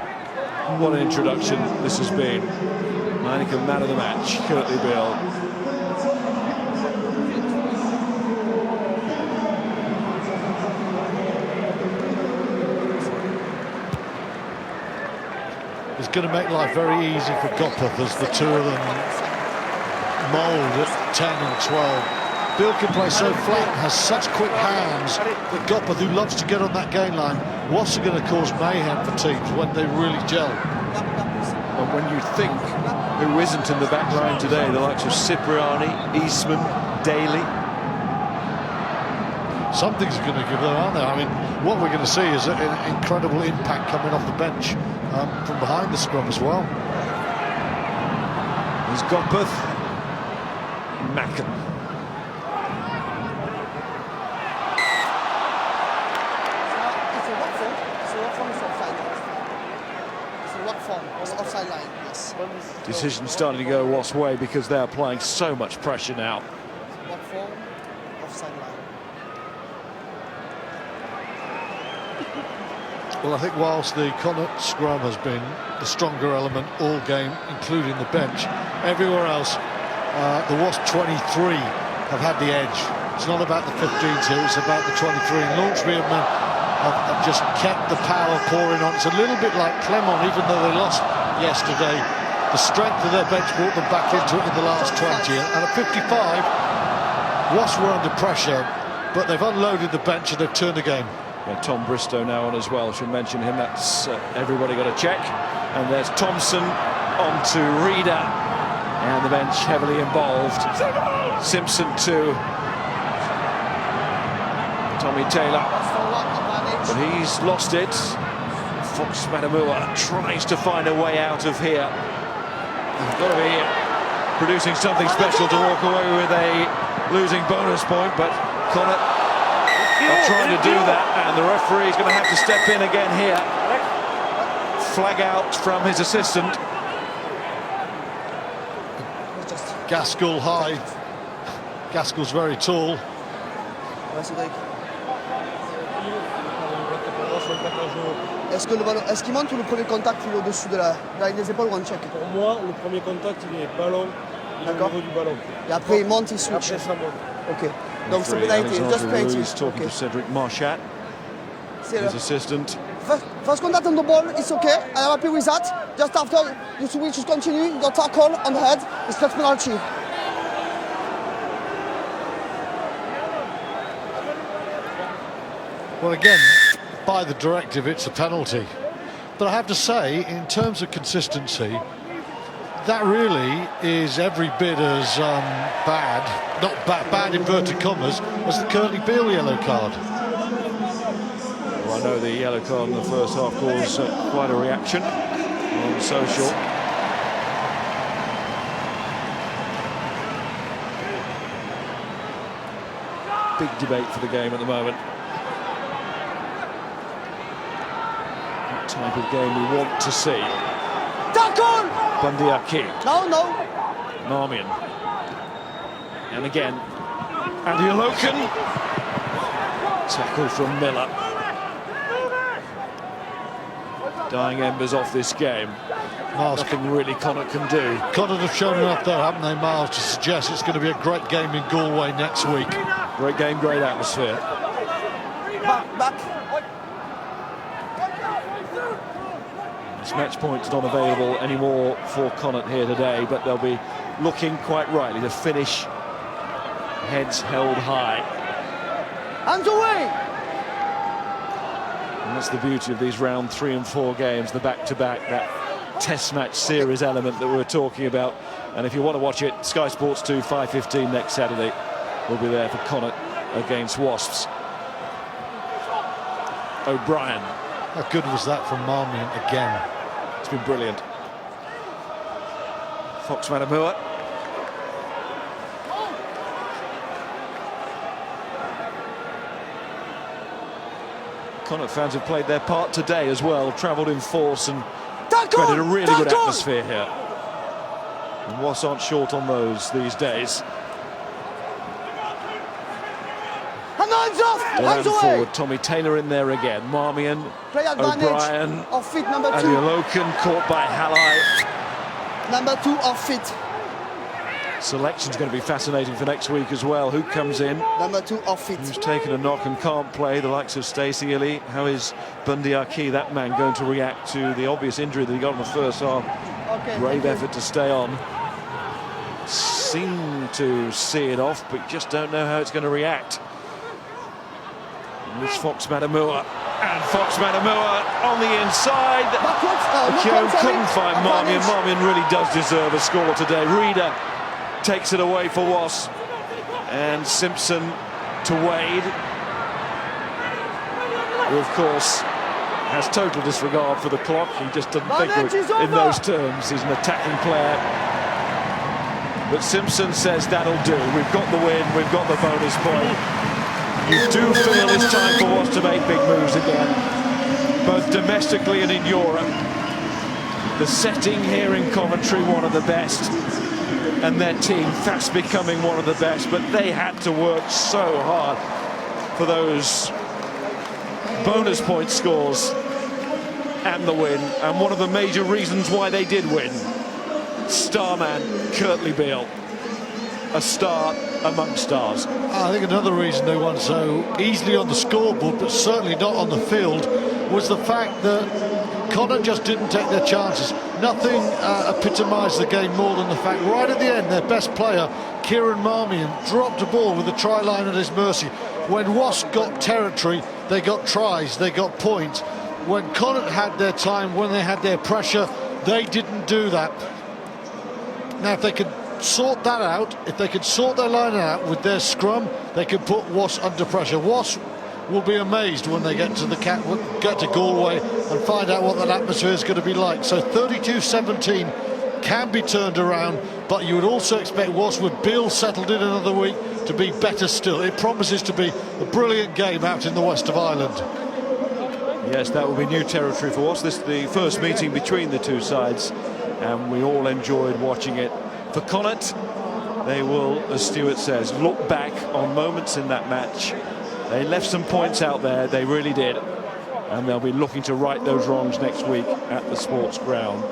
what an introduction this has been. Heineken man of the match, Curtly Beale. It's going to make life very easy for Gopeth as the two of them mould at 10 and 12. Bill can play so flat and has such quick hands that Gopeth, who loves to get on that gain line, Wasps are going to cause mayhem for teams when they really gel. And when you think who isn't in the back line today, the likes of Cipriani, Eastman, Daly. Something's going to give them, aren't there? I mean, what we're going to see is an incredible impact coming off the bench from behind the scrum as well. There's Gopeth, Macken. Offside line, yes. Decision starting to go Wasps' way because they're applying so much pressure now. What form? Offside line. Well, I think whilst the Connacht scrum has been the stronger element all game, including the bench, everywhere else, the Wasp 23 have had the edge. It's not about the 15s here, it's about the 23. And Launchbury have just kept the power pouring on. It's a little bit like Clermont, even though they lost yesterday. The strength of their bench brought them back into it in the last 20. And at 55, Wasps were under pressure, but they've unloaded the bench and they've turned the game. Yeah, Tom Bristow now on as well. Should mention him. That's everybody got a check. And there's Thompson on to Reader. And the bench heavily involved. Simpson to Tommy Taylor. But he's lost it. Fox Matamua tries to find a way out of here. He's got to be producing something special to walk away with a losing bonus point, but Connacht are trying to do that, and the referee is going to have to step in again here. Flag out from his assistant. Gaskell high. Gaskell's very tall. Est-ce qu'il monte ou le premier contact il est au-dessus de la ligne des épaules ou on check? Pour moi, le premier contact, il est ballon, il est au niveau du ballon. Et après il monte, il switch. Après ça monte. Ok. Donc c'est pénalité, just penalty. Talking to Cedric Marchat, his assistant. First contact on the ball, it's okay. I am happy with that. Just after, you switch, just continue. Your tackle on the head, it's just penalty. Well, again, by the directive, it's a penalty. But I have to say, in terms of consistency, that really is every bit as bad, not bad inverted commas, as the Curtly Beale yellow card. Well, I know the yellow card in the first half caused quite a reaction on social. Big debate for the game at the moment. type of game we want to see. Tackle! Bundyaki, No. Marmion. And again, Andy Loken. Tackle from Miller. Dying embers off this game. Miles, Nothing really Connacht can do. Connacht have shown enough there, haven't they, Miles, to suggest it's going to be a great game in Galway next week. Great game, great atmosphere. Back. This match point's not available anymore for Connacht here today, but they'll be looking quite rightly to finish heads held high. Hands away! And that's the beauty of these round 3 and 4 games, the back-to-back, that test match series element that we were talking about. And if you want to watch it, Sky Sports 2, 5:15 next Saturday will be there for Connacht against Wasps. O'Brien. How good was that from Marmion again? It's been brilliant. Fox Matamua. Connacht fans have played their part today as well, travelled in force and created a really good atmosphere here. And Wasps aren't short on those these days. Hands off! Hands away! Forward, Tommy Taylor in there again. Marmion, Play advantage. O'Brien, Off feet, number 2. Andy Loken caught by Halai. Number 2 off feet. Selection's going to be fascinating for next week as well. Who comes in? Number 2 off feet. Who's taken a knock and can't play? The likes of Stacey Illy. How is Bundyaki, that man, going to react to the obvious injury that he got in the first half? Okay, Brave effort to stay on. Seem to see it off, but just don't know how it's going to react. And it's Fox Matamua. And Fox Matamua on the inside. Joe couldn't find Marmion. Marmion really does deserve a score today. Reader takes it away for Wasps. And Simpson to Wade, who of course has total disregard for the clock. He just doesn't think in those terms. He's an attacking player. But Simpson says that'll do. We've got the win, we've got the bonus point. You do feel it's time for Wasps to make big moves again, both domestically and in Europe. The setting here in Coventry, one of the best, and their team fast becoming one of the best, but they had to work so hard for those bonus point scores and the win, and one of the major reasons why they did win. Starman Kirtley Beale, a star among stars. I think another reason they won so easily on the scoreboard, but certainly not on the field, was the fact that Connacht just didn't take their chances. Nothing epitomised the game more than the fact right at the end their best player, Kieran Marmion, dropped a ball with the try line at his mercy. When Wasps got territory, they got tries, they got points. When Connacht had their time, when they had their pressure, they didn't do that. Now, if they could sort that out, if they could sort their line out with their scrum, they could put Wasps under pressure. Wasps will be amazed when they get to Galway and find out what that atmosphere is going to be like. So 32-17 can be turned around, but you would also expect Wasps, with Beale settled in another week, to be better still. It promises to be a brilliant game out in the west of Ireland. Yes, that will be new territory for us. This is the first meeting between the two sides, and we all enjoyed watching it. For Connacht, they will, as Stuart says, look back on moments in that match. They left some points out there, they really did, and they'll be looking to right those wrongs next week at the sports ground.